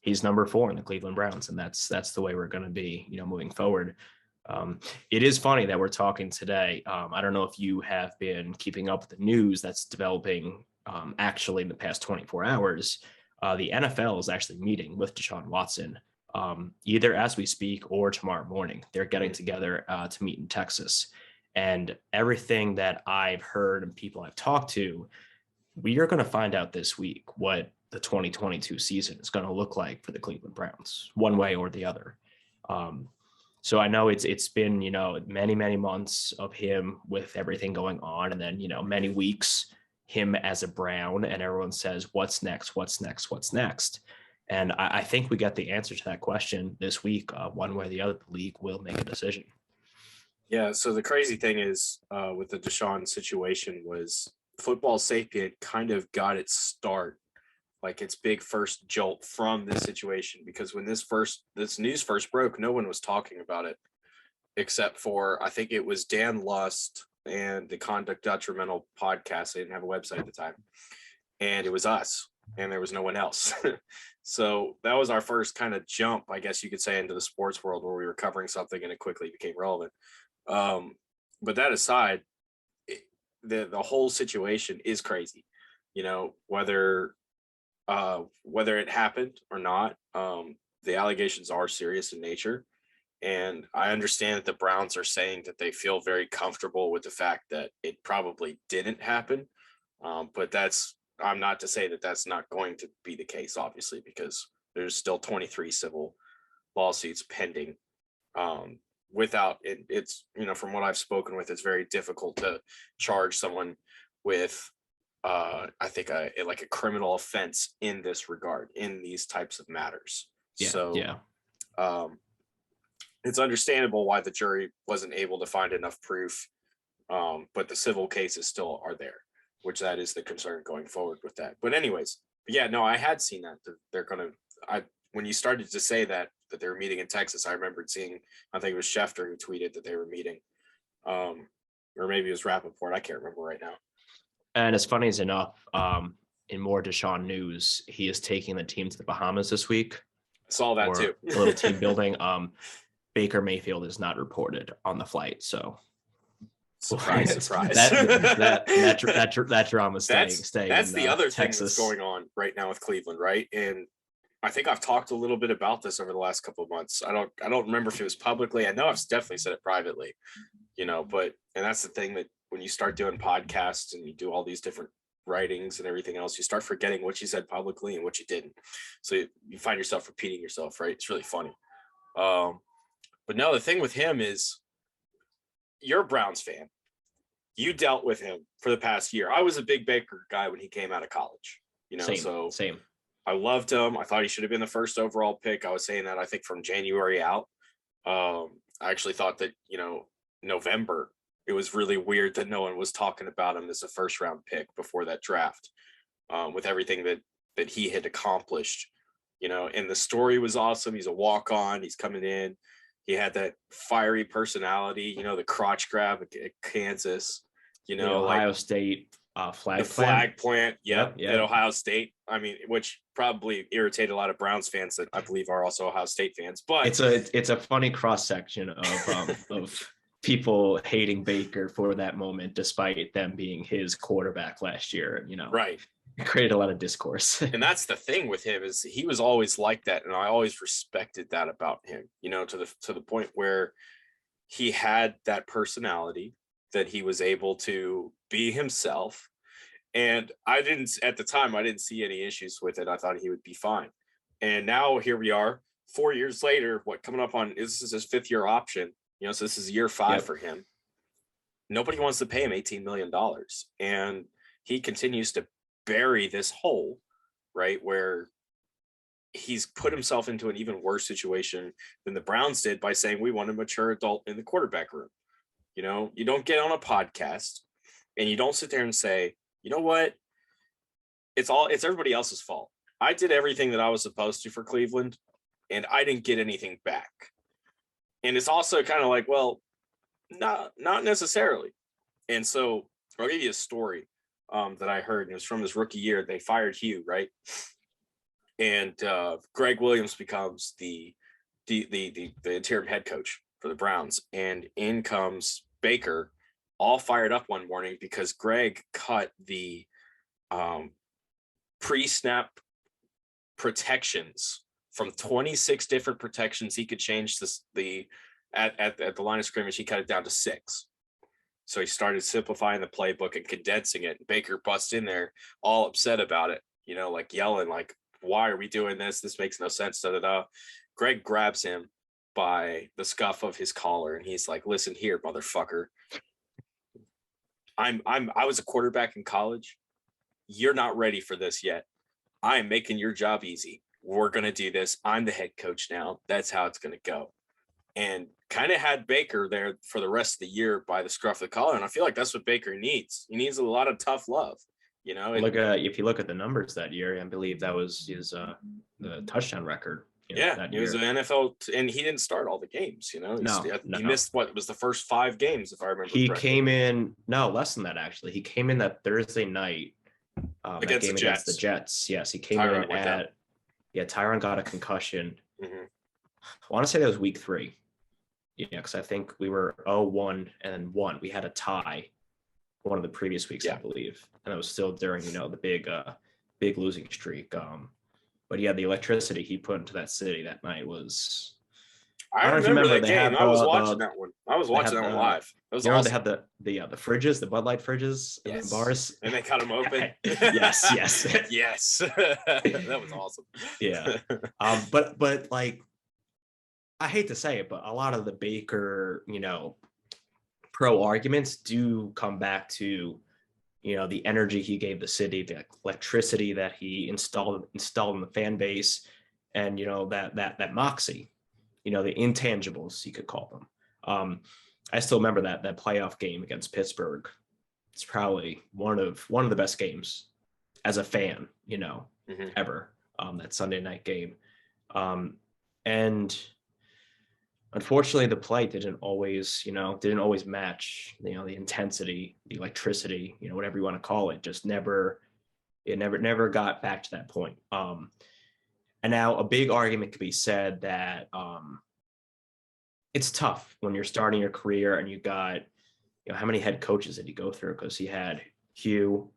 he's number 4 in the Cleveland Browns, and that's the way we're going to be, moving forward. It is funny that we're talking today. I don't know if you have been keeping up with the news that's developing actually in the past 24 hours. The NFL is actually meeting with Deshaun Watson either as we speak or tomorrow morning. They're getting together to meet in Texas. And everything that I've heard and people I've talked to, we are going to find out this week what the 2022 season is going to look like for the Cleveland Browns, one way or the other. So I know it's been, many, many months of him with everything going on, and then, many weeks him as a Brown, and everyone says, what's next? What's next? What's next? And I think we got the answer to that question this week. One way or the other, the league will make a decision. Yeah. So the crazy thing is with the Deshaun situation was Football Sapient kind of got its start, like its big first jolt from this situation, because when this news first broke, no one was talking about it except for, I think it was Dan Lust and the Conduct Detrimental podcast. They didn't have a website at the time, and it was us, and there was no one else. So that was our first kind of jump, I guess you could say, into the sports world, where we were covering something and it quickly became relevant. But that aside, the whole situation is crazy, whether it happened or not. The allegations are serious in nature, and I understand that the Browns are saying that they feel very comfortable with the fact that it probably didn't happen. But I'm not to say that that's not going to be the case, obviously, because there's still 23 civil lawsuits pending. Without it, it's, from what I've spoken with, it's very difficult to charge someone with I think a criminal offense in this regard, in these types of matters. It's understandable why the jury wasn't able to find enough proof, but the civil cases still are there, which that is the concern going forward with that. But anyways, I had seen that when you started to say that they were meeting in Texas, I remembered seeing, I think it was Schefter who tweeted that they were meeting, or maybe it was Rappaport. I can't remember right now. And as funny as enough, in more Deshaun news, he is taking the team to the Bahamas this week. I saw that too. A little team building. Baker Mayfield is not reported on the flight. So Surprise, surprise. that drama staying. That's the other thing Texas. that's going on right now with Cleveland, right? And I think I've talked a little bit about this over the last couple of months. I don't remember if it was publicly. I know I've definitely said it privately, but and that's the thing, that when you start doing podcasts and you do all these different writings and everything else, you start forgetting what you said publicly and what you didn't. So you find yourself repeating yourself, right? It's really funny. But no, the thing with him is, you're a Browns fan. You dealt with him for the past year. I was a big Baker guy when he came out of college, Same. I loved him. I thought he should have been the first overall pick. I was saying that, I think, from January out. I actually thought that, November, it was really weird that no one was talking about him as a first round pick before that draft, with everything that he had accomplished, and the story was awesome. He's a walk-on. He's coming in. He had that fiery personality, the crotch grab at Kansas, Ohio State flag plant. Yep. At Ohio State. I mean, which probably irritated a lot of Browns fans that I believe are also Ohio State fans. But it's a funny cross section of people hating Baker for that moment, despite them being his quarterback last year. Right. It created a lot of discourse. And that's the thing with him, is he was always like that, and I always respected that about him. To the point where he had that personality, that he was able to be himself. And at the time, I didn't see any issues with it. I thought he would be fine. And now here we are 4 years later, coming up on, this is his 5th year option, so this is year 5 for him. Nobody wants to pay him $18 million. And he continues to bury this hole, right, where he's put himself into an even worse situation than the Browns did by saying, we want a mature adult in the quarterback room. You don't get on a podcast and you don't sit there and say, you know what? It's everybody else's fault. I did everything that I was supposed to for Cleveland, and I didn't get anything back. And it's also kind of like, well, not necessarily. And so I'll give you a story that I heard, and it was from his rookie year. They fired Hugh, right? And Greg Williams becomes the interim head coach for the Browns, and in comes Baker, all fired up one morning because Greg cut the pre-snap protections from 26 different protections he could change at the line of scrimmage. He cut it down to 6. So he started simplifying the playbook and condensing it. Baker busts in there all upset about it, like yelling, like, why are we doing this? This makes no sense. Greg grabs him by the scuff of his collar, and he's like, listen here, motherfucker. I was a quarterback in college. You're not ready for this yet. I am making your job easy. We're going to do this. I'm the head coach now. That's how it's going to go. And kind of had Baker there for the rest of the year by the scruff of the collar. And I feel like that's what Baker needs. He needs a lot of tough love, if you look at the numbers that year, I believe that was his the touchdown record. He was an NFL, and he didn't start all the games. He missed what was the first 5 games, if I remember. He came in less than that actually. He came in that Thursday night against the Jets. Yes, he came in at Tyron got a concussion. Mm-hmm. I want to say that was week 3. Because I think we were 0-1 and 1. We had a tie one of the previous weeks, I believe, and it was still during the big losing streak. But the electricity he put into that city that night was. I remember that game. I was watching that one. I was watching that one live. It was awesome. They had the fridges, the Bud Light fridges, in the bars, and they cut them open. yes, yes. That was awesome. Yeah, but like, I hate to say it, but a lot of the Baker, pro arguments do come back to, the energy he gave the city, the electricity that he installed in the fan base, and that moxie, the intangibles, you could call them. I still remember that playoff game against Pittsburgh. It's probably one of the best games as a fan, ever. That Sunday night game, and unfortunately, the play didn't always match, the intensity, the electricity, whatever you want to call it, just never got back to that point. And now a big argument could be said that it's tough when you're starting your career and you got, how many head coaches did he go through? Because he had Hugh,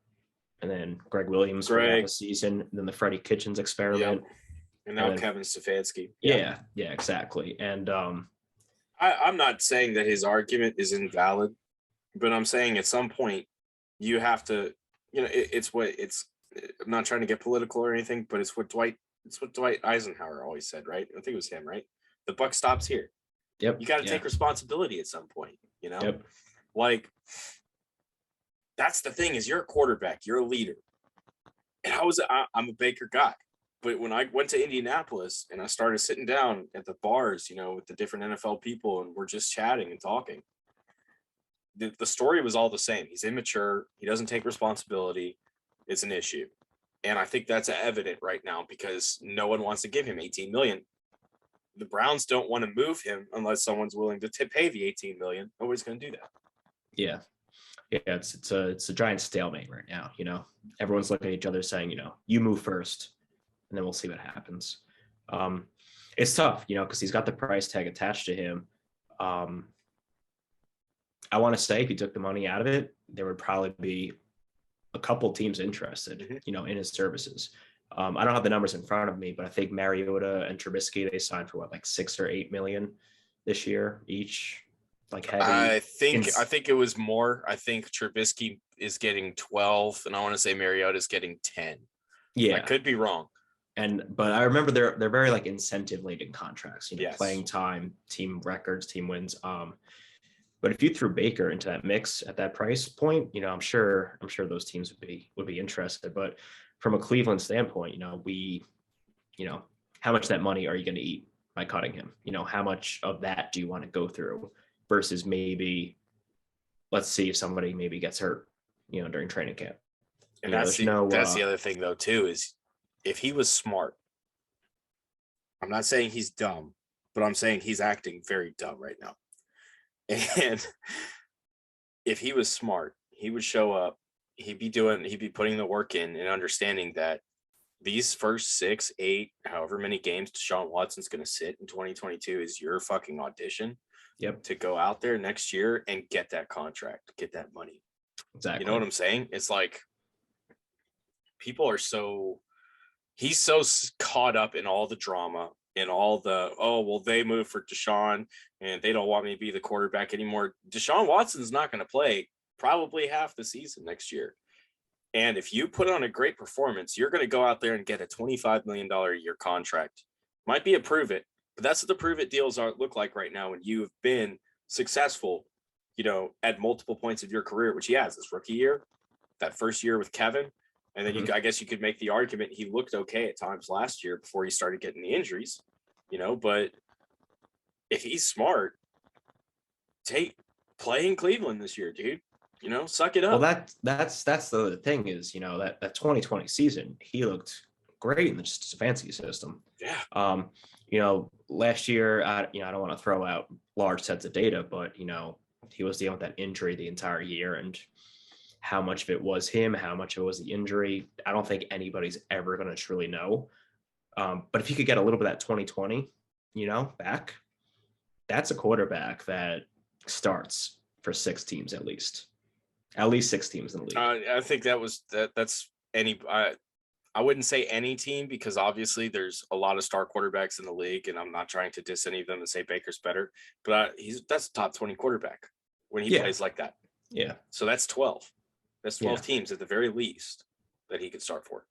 and then Greg Williams for half a season, and then the Freddie Kitchens experiment. Yep. And now Kevin Stefanski. Yeah, exactly. And I'm not saying that his argument is invalid, but I'm saying at some point you have to, I'm not trying to get political or anything, but it's what Dwight Eisenhower always said, right? I think it was him, right? The buck stops here. Yep. You got to take responsibility at some point, Yep. Like, that's the thing, is you're a quarterback, you're a leader. And I'm a Baker guy. But when I went to Indianapolis and I started sitting down at the bars, with the different NFL people, and we're just chatting and talking, the story was all the same. He's immature. He doesn't take responsibility. It's an issue. And I think that's evident right now because no one wants to give him $18 million. The Browns don't want to move him unless someone's willing to pay the $18 million. Nobody's going to do that. Yeah. It's a giant stalemate right now. Everyone's looking at each other saying, you move first, and then we'll see what happens. It's tough, because he's got the price tag attached to him. I want to say if he took the money out of it, there would probably be a couple teams interested, in his services. I don't have the numbers in front of me, but I think Mariota and Trubisky, they signed for like 6 or 8 million this year each. Like heavy. I think it was more. I think Trubisky is getting 12, and I want to say Mariota is getting 10. Yeah, I could be wrong. But I remember they're very like incentive laden contracts. Yes. Playing time, team records, team wins. But if you threw Baker into that mix at that price point, I'm sure those teams would be interested. But from a Cleveland standpoint, how much of that money are you going to eat by cutting him? How much of that do you want to go through versus maybe let's see if somebody maybe gets hurt, during training camp. And that's the other thing though, too, is if he was smart, I'm not saying he's dumb, but I'm saying he's acting very dumb right now. And if he was smart, he would show up, he'd be putting the work in and understanding that these first 6, 8, however many games Deshaun Watson's going to sit in 2022 is your fucking audition. Yep. To go out there next year and get that contract, get that money. Exactly. You know what I'm saying? It's like he's so caught up in all the drama and all the, they moved for Deshaun and they don't want me to be the quarterback anymore. Deshaun Watson's not going to play probably half the season next year. And if you put on a great performance, you're going to go out there and get a $25 million a year contract. Might be a prove it, but that's what the prove it deals look like right now when you've been successful, at multiple points of your career, which he has this rookie year, that first year with Kevin. And then I guess you could make the argument he looked okay at times last year before he started getting the injuries, but if he's smart, play in Cleveland this year, dude. Suck it up. Well, that's the thing is, that 2020 season, he looked great in the fancy system. Yeah. Last year, I don't want to throw out large sets of data, but he was dealing with that injury the entire year, and how much of it was him, how much of it was the injury, I don't think anybody's ever going to truly know. But if you could get a little bit of that 2020, back, that's a quarterback that starts for 6 teams at least 6 teams in the league. I think that's I wouldn't say any team because obviously there's a lot of star quarterbacks in the league, and I'm not trying to diss any of them and say Baker's better, but that's a top 20 quarterback when he plays like that. Yeah. So that's 12. That's 12 teams at the very least that he could start for.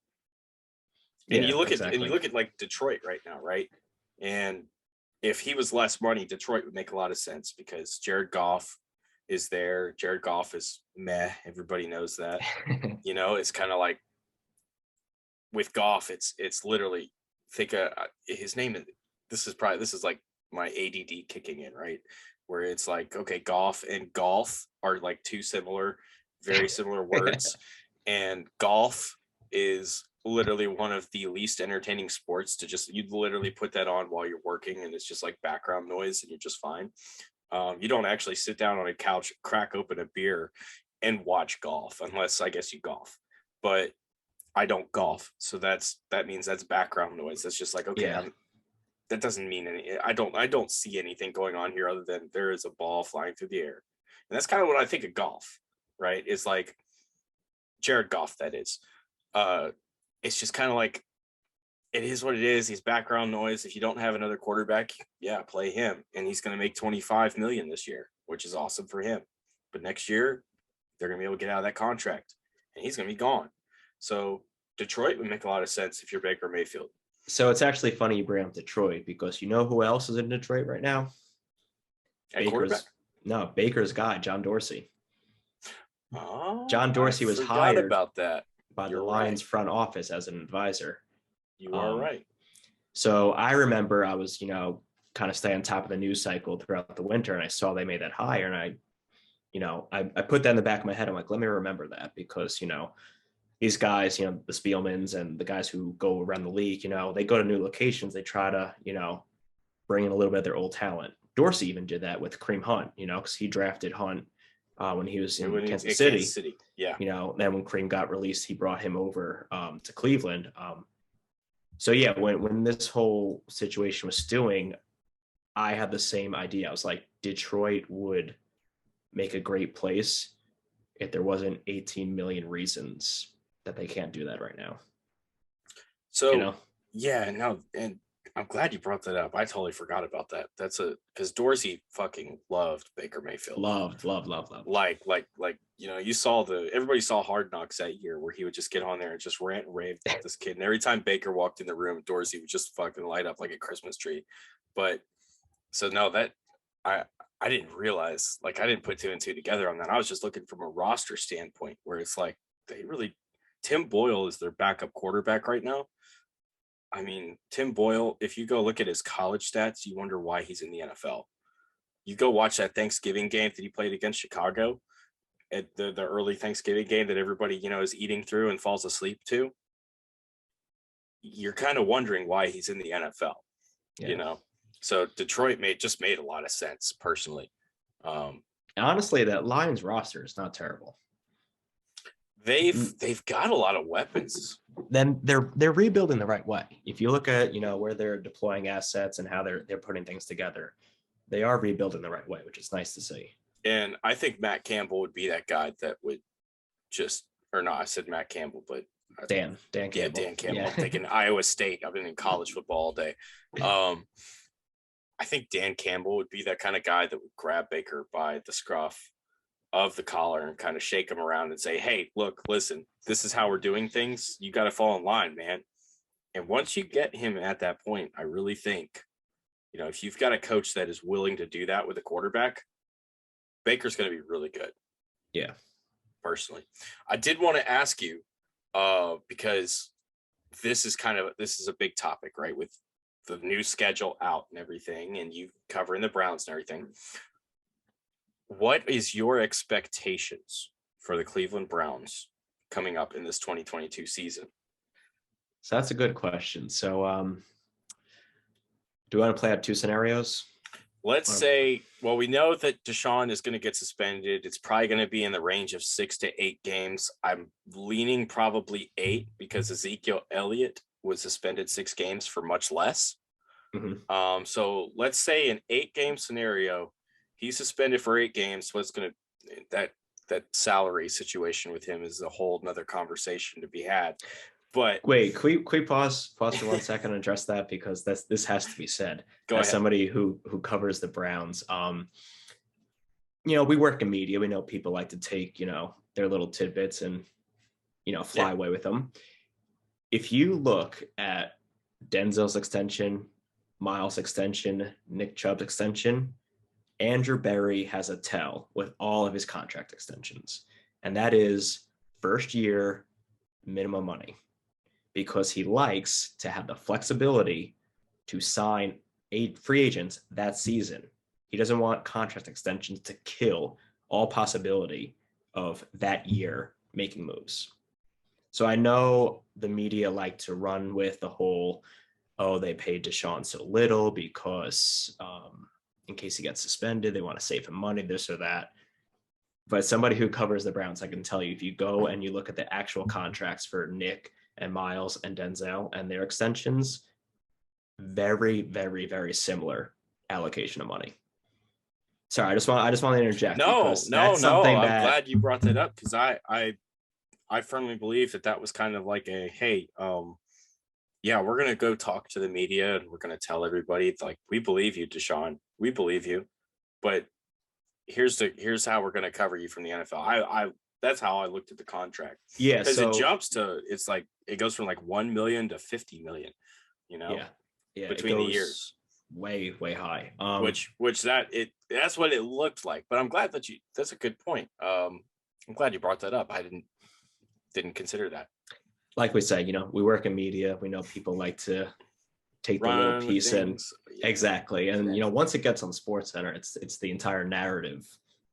And you look at like Detroit right now, right? And if he was less money, Detroit would make a lot of sense because Jared Goff is there. Jared Goff is meh. Everybody knows that. It's kind of like with Goff, it's literally think his name. This is like my ADD kicking in, right? Where it's like, okay, Goff and golf are like two very similar words. And golf is literally one of the least entertaining sports to you literally put that on while you're working and it's just like background noise and you're just fine. You don't actually sit down on a couch, crack open a beer and watch golf unless I guess you golf, but I don't golf. So that means that's background noise. That's just like, okay, that doesn't mean any, I don't see anything going on here other than there is a ball flying through the air And that's kind of what I think of Goff, right? It's like Jared Goff, that is. It's just kind of like, it is what it is. He's background noise. If you don't have another quarterback, yeah, play him. And he's going to make $25 million this year, which is awesome for him. But next year, they're going to be able to get out of that contract, and he's going to be gone. So Detroit would make a lot of sense if you're Baker Mayfield. So it's actually funny you bring up Detroit, because you know who else is in Detroit right now? At quarterback? Baker's guy, John Dorsey. Oh, John Dorsey was forgot hired about that by You're the Lions right. front office as an advisor. You are right. So I remember I was, kind of staying on top of the news cycle throughout the winter, and I saw they made that hire, and I put that in the back of my head. I'm like, let me remember that, because, these guys, the Spielmans and the guys who go around the league, they go to new locations. They try to, bring in a little bit of their old talent. Dorsey even did that with Kareem Hunt, because he drafted Hunt when he was in Kansas City. Yeah. Then when Kareem got released, he brought him over to Cleveland. So yeah, when this whole situation was stewing, I had the same idea. I was like, Detroit would make a great place if there wasn't 18 million reasons that they can't do that right now. So yeah, no, and I'm glad you brought that up. I totally forgot about that. Because Dorsey fucking loved Baker Mayfield. Loved. Like, you saw everybody saw Hard Knocks that year, where he would just get on there and just rant and rave about this kid. And every time Baker walked in the room, Dorsey would just fucking light up like a Christmas tree. But so no, that I didn't realize, I didn't put two and two together on that. I was just looking from a roster standpoint, where it's like Tim Boyle is their backup quarterback right now. I mean, Tim Boyle, if you go look at his college stats, you wonder why he's in the NFL. You go watch that Thanksgiving game that he played against Chicago, at the early Thanksgiving game that everybody, is eating through and falls asleep to. You're kind of wondering why he's in the NFL, So Detroit just made a lot of sense personally. Honestly, that Lions roster is not terrible. They've got a lot of weapons. Then they're rebuilding the right way. If you look at where they're deploying assets and how they're putting things together, they are rebuilding the right way, which is nice to see. And I think Matt Campbell would be that guy that would I said Matt Campbell, but Dan Campbell. Yeah, Dan Campbell. Yeah. I'm thinking Iowa State. I've been in college football all day. I think Dan Campbell would be that kind of guy that would grab Baker by the scruff of the collar and kind of shake him around and say, hey, look, listen, this is how we're doing things. You got to fall in line, man. And once you get him at that point, I really think, if you've got a coach that is willing to do that with a quarterback, Baker's going to be really good. Yeah. Personally, I did want to ask you, because this is a big topic, right? With the new schedule out and everything, and you covering the Browns and everything. What is your expectations for the Cleveland Browns coming up in this 2022 season? So that's a good question. So do you want to play out two scenarios? Let's say, we know that Deshaun is going to get suspended. It's probably going to be in the range of 6 to 8 games. I'm leaning probably 8, because Ezekiel Elliott was suspended 6 games for much less. Mm-hmm. So let's say an 8-game scenario, he's suspended for 8 games. What's going to that salary situation with him is a whole nother conversation to be had. But wait, can we pause for 1 second and address that, because this has to be said. Go ahead. Somebody who covers the Browns, we work in media. We know people like to take their little tidbits and fly away with them. If you look at Denzel's extension, Miles' extension, Nick Chubb's extension, Andrew Berry has a tell with all of his contract extensions, and that is first year minimum money, because he likes to have the flexibility to sign free agents that season. He doesn't want contract extensions to kill all possibility of that year making moves. So I know the media like to run with the whole, they paid Deshaun so little because in case he gets suspended, they want to save him money, this or that. But somebody who covers the Browns, I can tell you, if you go and you look at the actual contracts for Nick and Miles and Denzel and their extensions, very, very, very similar allocation of money. Sorry, I just want to interject. No, because no, that's no. something I'm that glad you brought that up because I firmly believe that was kind of like a hey, yeah, we're gonna go talk to the media and we're gonna tell everybody like we believe you, Deshaun, we believe you, but here's how we're gonna cover you from the NFL. I that's how I looked at the contract yeah. because So it jumps to it's like it goes from like 1 million to 50 million, yeah, between the it years. goes way high. Which that's what it looked like. But I'm glad that's a good point. I'm glad you brought that up. I didn't consider that. Like we say, we work in media. We know people like to take the Run little with piece and things. Yeah. exactly. And once it gets on Sports Center, it's the entire narrative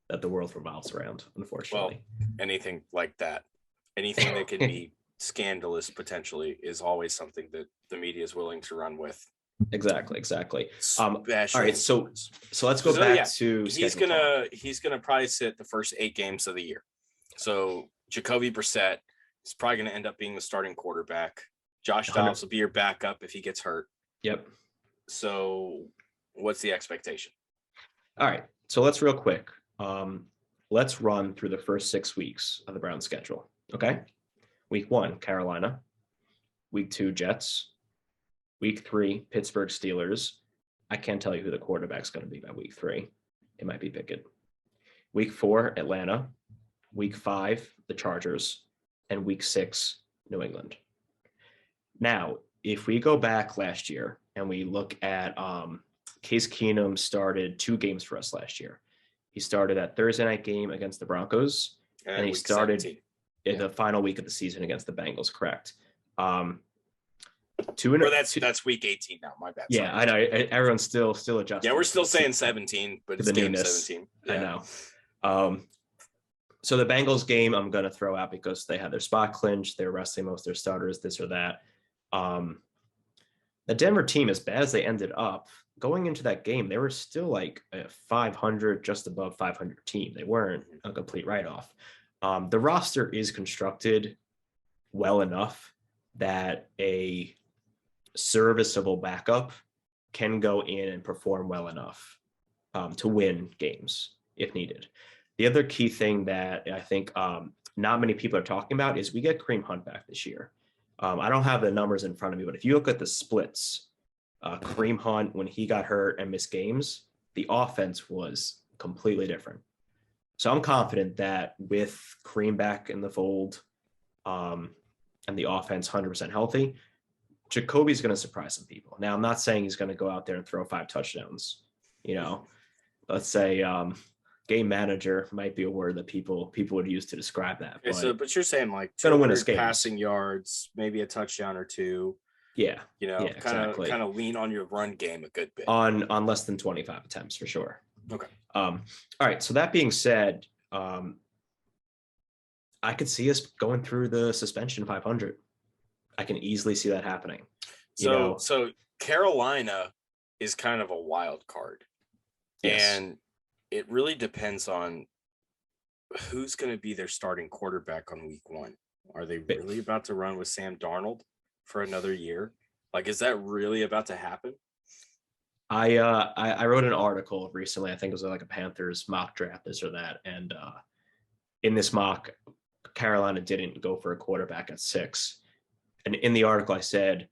that the world revolves around, unfortunately. Well, anything like that, anything that could be scandalous potentially is always something that the media is willing to run with. Exactly. All Especially right, so let's go back to he's gonna probably sit the first 8 games of the year. So Jacoby Brissett is probably gonna end up being the starting quarterback. Josh Dobbs will be your backup if he gets hurt. Yep. So what's the expectation? All right, so let's real quick. Let's run through the first 6 weeks of the Browns schedule. Okay. Week 1, Carolina. Week 2, Jets. Week 3, Pittsburgh Steelers. I can't tell you who the quarterback's going to be by week 3. It might be Pickett. Week 4, Atlanta. Week 5, the Chargers. And week 6, New England. Now, if we go back last year and we look at Case Keenum started 2 games for us last year. He started that Thursday night game against the Broncos, and he started 17. in the final week of the season against the Bengals, correct? That's week 18 now. My bad. Yeah, sorry. I know. Everyone's still adjusting. Yeah, we're still saying 17, but it's game 17. Yeah. I know. So the Bengals game, I'm going to throw out because they had their spot clinched. They're resting most of their starters, this or that. The Denver team, as bad as they ended up, going into that game, they were still like a 500, just above 500 team. They weren't a complete write-off. The roster is constructed well enough that a serviceable backup can go in and perform well enough to win games if needed. The other key thing that I think not many people are talking about is we get Kareem Hunt back this year. I don't have the numbers in front of me, but if you look at the splits, Kareem Hunt, when he got hurt and missed games, the offense was completely different. So I'm confident that with Kareem back in the fold and the offense 100% healthy, Jacoby's going to surprise some people. Now, I'm not saying he's going to go out there and throw 5 touchdowns. Let's say game manager might be a word that people would use to describe that. Okay, but you're saying like 200 passing yards, maybe a touchdown or 2. Yeah. Kind of lean on your run game a good bit. On less than 25 attempts for sure. Okay. All right. So that being said, I could see us going through the suspension 500. I can easily see that happening. So Carolina is kind of a wild card. Yes. And it really depends on who's going to be their starting quarterback on week 1. Are they really about to run with Sam Darnold for another year? Like, is that really about to happen? I wrote an article recently. I think it was like a Panthers mock draft, this or that. And in this mock, Carolina didn't go for a quarterback at 6. And in the article, I said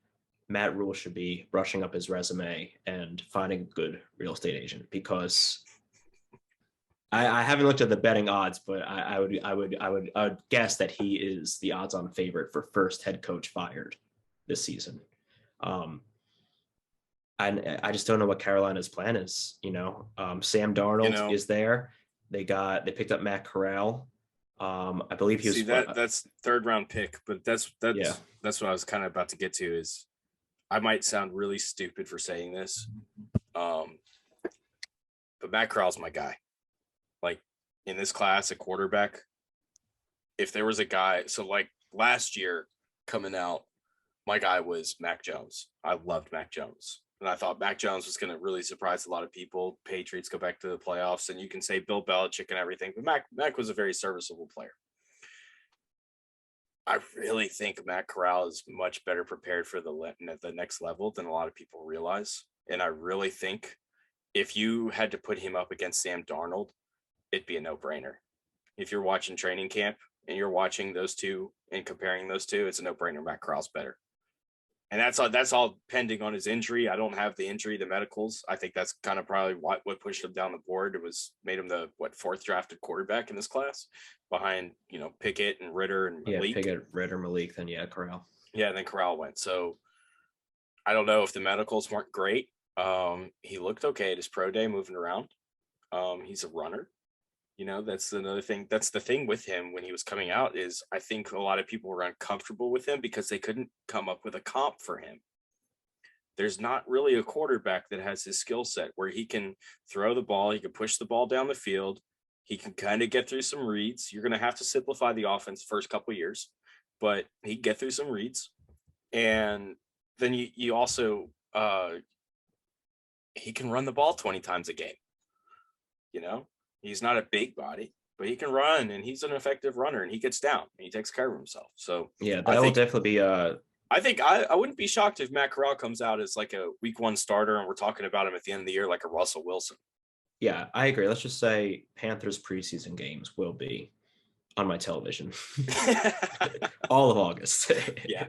Matt Rule should be brushing up his resume and finding a good real estate agent, because I haven't looked at the betting odds, but I would guess that he is the odds-on favorite for first head coach fired this season. And I just don't know what Carolina's plan is. Sam Darnold is there. They picked up Matt Corral. I believe he was. That's 3rd round pick, but that's what I was kind of about to get to. Is I might sound really stupid for saying this, but Matt Corral's my guy. Like in this class, a quarterback. If there was a guy, so like last year coming out, my guy was Mac Jones. I loved Mac Jones. And I thought Mac Jones was going to really surprise a lot of people. Patriots go back to the playoffs, and you can say Bill Belichick and everything, but Mac was a very serviceable player. I really think Matt Corral is much better prepared for the next level than a lot of people realize. And I really think if you had to put him up against Sam Darnold, it'd be a no-brainer. If you're watching training camp and you're watching those two and comparing those two, it's a no-brainer. Matt Corral's better. And that's all pending on his injury. I don't have the injury, the medicals. I think that's kind of probably what pushed him down the board. It was made him the fourth drafted quarterback in this class, behind Pickett and Ritter and Malik. Pickett, Ritter, Malik, then Corral. Yeah, and then Corral went. So I don't know if the medicals weren't great. He looked okay at his pro day, moving around. He's a runner. That's another thing. That's the thing with him when he was coming out, is I think a lot of people were uncomfortable with him because they couldn't come up with a comp for him. There's not really a quarterback that has his skill set where he can throw the ball, he can push the ball down the field, he can kind of get through some reads. You're going to have to simplify the offense first couple of years, but he can get through some reads. And then you also he can run the ball 20 times a game. He's not a big body, but he can run, and he's an effective runner, and he gets down and he takes care of himself. So yeah, that will definitely be I think I wouldn't be shocked if Matt Corral comes out as like a week 1 starter and we're talking about him at the end of the year like a Russell Wilson. Yeah, I agree. Let's just say Panthers preseason games will be on my television all of August. Yeah.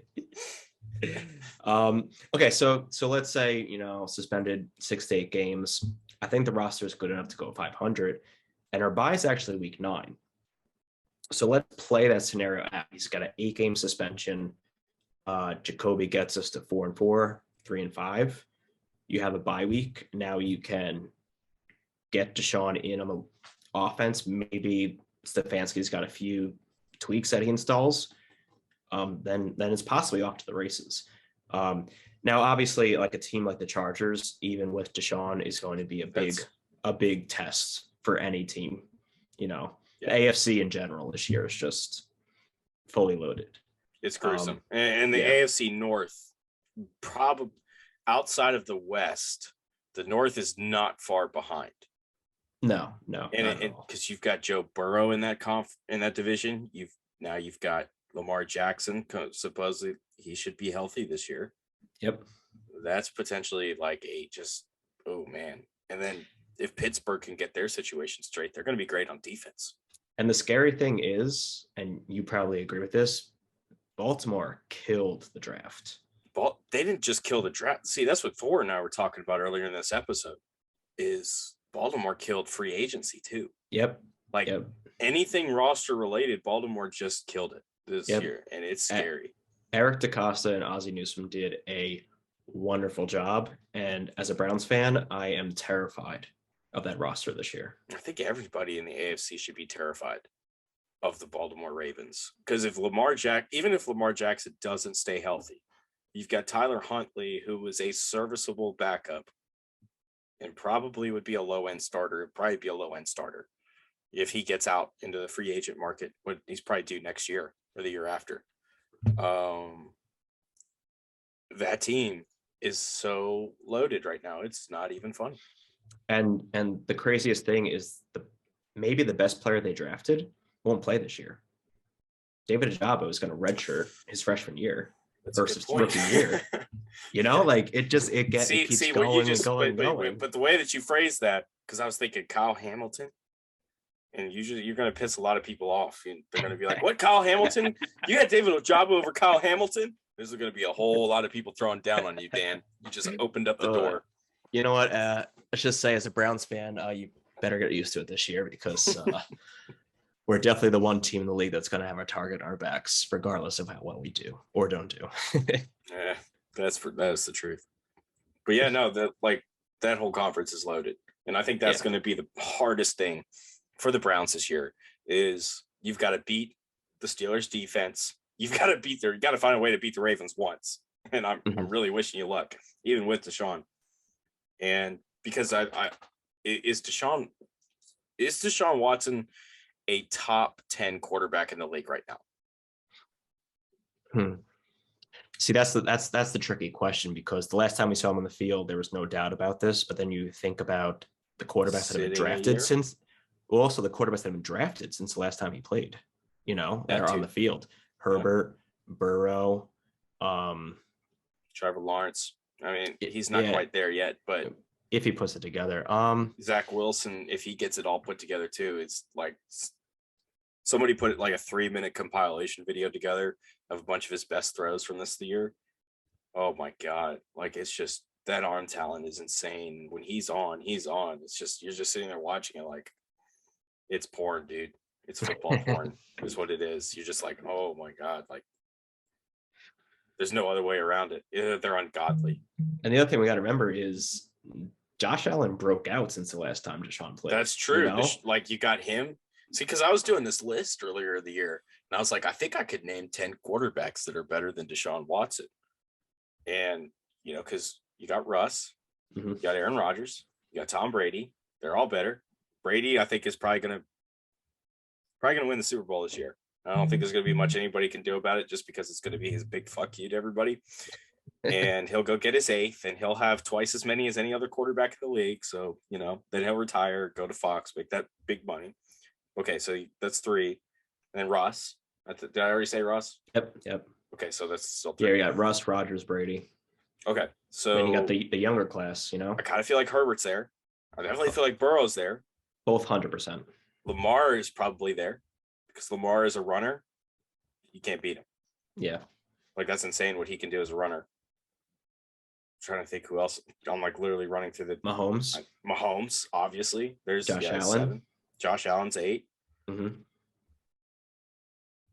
Okay, so let's say suspended 6 to 8 games. I think the roster is good enough to go 500, and our bye is actually week 9. So let's play that scenario out. He's got an 8-game suspension. Jacoby gets us to 4-4, 3-5. You have a bye week. Now you can get Deshaun in on the offense. Maybe Stefanski's got a few tweaks that he installs. Then it's possibly off to the races. Now, obviously, like a team like the Chargers, even with Deshaun, is going to be a big test for any team. The AFC in general this year is just fully loaded. It's gruesome. And the AFC North, probably outside of the West, the North is not far behind. No. And because you've got Joe Burrow in that division, you've got Lamar Jackson. Supposedly he should be healthy this year. Yep. That's potentially like oh man. And then if Pittsburgh can get their situation straight, they're going to be great on defense. And the scary thing is, and you probably agree with this, Baltimore killed the draft. They didn't just kill the draft. See, that's what Thor and I were talking about earlier in this episode, is Baltimore killed free agency too. Yep. Anything roster related, Baltimore just killed it this year, and it's scary. Eric DaCosta and Ozzie Newsome did a wonderful job, and as a Browns fan, I am terrified of that roster this year. I think everybody in the AFC should be terrified of the Baltimore Ravens, because even if Lamar Jackson doesn't stay healthy, you've got Tyler Huntley, who was a serviceable backup and probably would be a low-end starter. If he gets out into the free agent market, what he's probably due next year or the year after. That team is so loaded right now. It's not even funny. And the craziest thing is maybe the best player they drafted won't play this year. David Ojabo is going to redshirt his freshman year versus rookie year. It keeps going. But the way that you phrase that, because I was thinking Kyle Hamilton, and usually you're going to piss a lot of people off. And they're going to be like, "What, Kyle Hamilton? You had David Ojabo over Kyle Hamilton?" There's going to be a whole lot of people throwing down on you, Dan. You just opened up the door. You know what? Let's just say, as a Browns fan, you better get used to it this year, because we're definitely the one team in the league that's going to have our target on our backs, regardless of how well we do or don't do. Yeah, that is the truth. But yeah, no, that whole conference is loaded, and I think that's going to be the hardest thing for the Browns this year. Is you've got to beat the Steelers defense. You got to find a way to beat the Ravens once, and I'm really wishing you luck, even with Deshaun. And because is Deshaun Watson a top 10 quarterback in the league right now? See, that's the tricky question, because the last time we saw him on the field, there was no doubt about this. But then you think about the quarterbacks that have been drafted also the quarterbacks that have been drafted since the last time he played, that are on the field. Herbert, Burrow, Trevor Lawrence. I mean, he's not quite there yet, but if he puts it together. Zach Wilson, if he gets it all put together too, it's like somebody put like a 3-minute compilation video together of a bunch of his best throws from this year. Oh my God. Like, it's just, that arm talent is insane. When he's on, he's on. It's just, you're just sitting there watching it like, it's porn, dude. It's football porn is what it is. You're just like, oh my God. Like, there's no other way around it. They're ungodly. And the other thing we got to remember is Josh Allen broke out since the last time Deshaun played. That's true. You know? Like, you got him. See, because I was doing this list earlier in the year, and I was like, I think I could name 10 quarterbacks that are better than Deshaun Watson. And, you know, because you got Russ, Mm-hmm. you got Aaron Rodgers, you got Tom Brady. They're all better. Brady, I think, is probably gonna win the Super Bowl this year. I don't think there's gonna be much anybody can do about it, just because it's gonna be his big fuck you to everybody. And he'll go get his 8th, and he'll have twice as many as any other quarterback in the league. So, you know, then he'll retire, go to Fox, make that big money. Okay, so that's 3. And then Russ. Did I already say Russ? Yep. Okay, so that's still 3. Yeah, three. you got Russ, Rodgers, Brady. Okay, so then you got the younger class, you know? I kind of feel like Herbert's there. I definitely feel like Burrow's there. Both 100%. Lamar is probably there because Lamar is a runner. You can't beat him. Yeah. Like, that's insane what he can do as a runner. I'm trying to think who else. I'm like literally running through the Mahomes, obviously. There's Josh Allen. 7. Josh Allen's 8. Mm-hmm.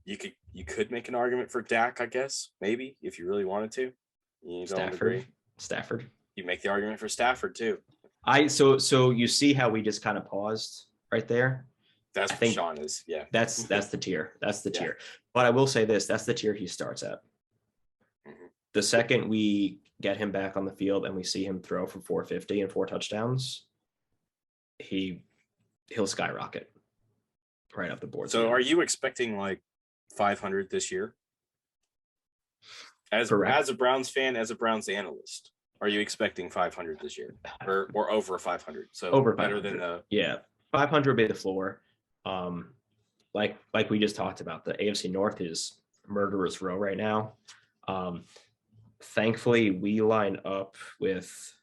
You could make an argument for Dak, I guess, maybe, if you really wanted to. You don't agree. Stafford. You make the argument for Stafford too. So you see how we just kind of paused right there. That's what Sean is. Yeah. That's the tier. That's the tier. But I will say this, that's the tier he starts at. Mm-hmm. The second we get him back on the field and we see him throw for 450 and 4 touchdowns, he'll skyrocket right up the board. So are you expecting like 500 this year? As a Browns fan, as a Browns analyst, are you expecting 500 this year, or over 500? So over better than the 500 would be the floor. Like we just talked about, the AFC North is murderer's row right now. Thankfully, we line up with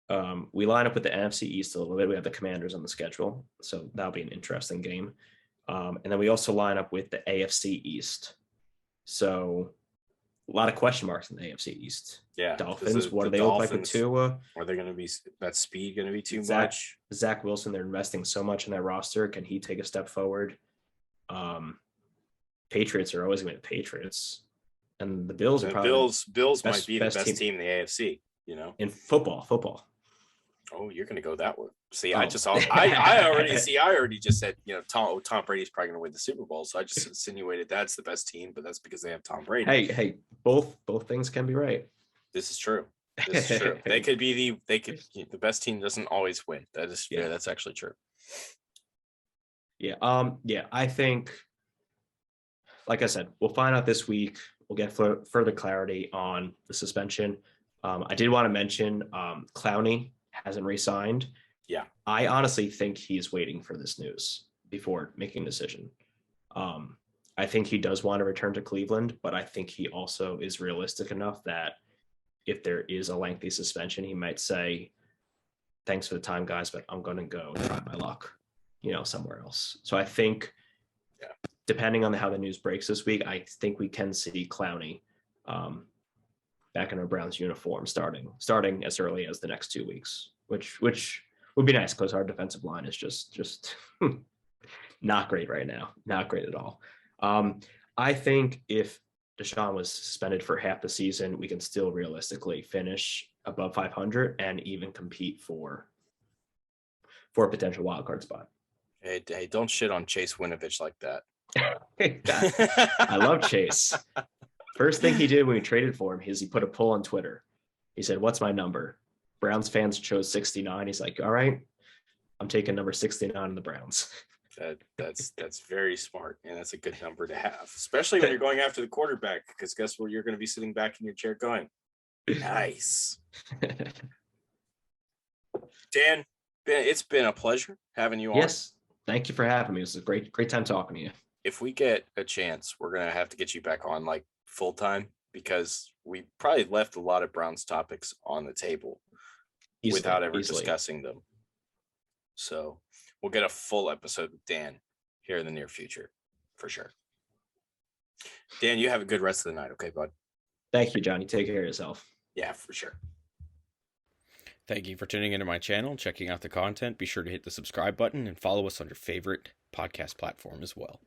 the NFC East a little bit. We have the Commanders on the schedule, so that'll be an interesting game. And then we also line up with the AFC East. So a lot of question marks in the AFC East. Yeah. Dolphins, what do they look like with Tua? Are they going to be, that speed going to be too much? Zach Wilson, they're investing so much in their roster. Can he take a step forward? Patriots are always going to be Patriots. And the Bills are probably Bills might be the best team in the AFC, you know? In football. Oh, you're going to go that way. See, I already just said, you know, Tom Brady's probably going to win the Super Bowl. So I just insinuated that's the best team, but that's because they have Tom Brady. Hey, both things can be right. This is true. The best team doesn't always win. That is fair. That's actually true. Yeah. I think, like I said, we'll find out this week. We'll get further clarity on the suspension. I did want to mention Clowney hasn't re-signed. Yeah. I honestly think he's waiting for this news before making a decision. I think he does want to return to Cleveland, but I think he also is realistic enough that if there is a lengthy suspension, he might say, thanks for the time, guys, but I'm going to go try my luck, somewhere else. So I think, depending on how the news breaks this week, I think we can see Clowney back in a Browns uniform starting as early as the next 2 weeks, which would be nice because our defensive line is just not great right now. Not great at all. I think if Deshaun was suspended for half the season, we can still realistically finish above 500 and even compete for a potential wild card spot. Hey, don't shit on Chase Winovich like that. I love Chase. First thing he did when we traded for him is he put a poll on Twitter. He said, "What's my number?" Browns fans chose 69. He's like, "All right, I'm taking number 69 in the Browns." That's very smart, and that's a good number to have, especially when you're going after the quarterback, because guess where you're going to be sitting back in your chair going, nice. Dan, it's been a pleasure having you on. Yes, thank you for having me. It was a great time talking to you. If we get a chance, we're going to have to get you back on like full time, because we probably left a lot of Browns topics on the table. without ever easily. discussing them. So we'll get a full episode with Dan here in the near future, for sure. Dan, you have a good rest of the night, okay, bud? Thank you, John. You take care of yourself. Yeah, for sure. Thank you for tuning into my channel and checking out the content. Be sure to hit the subscribe button and follow us on your favorite podcast platform as well.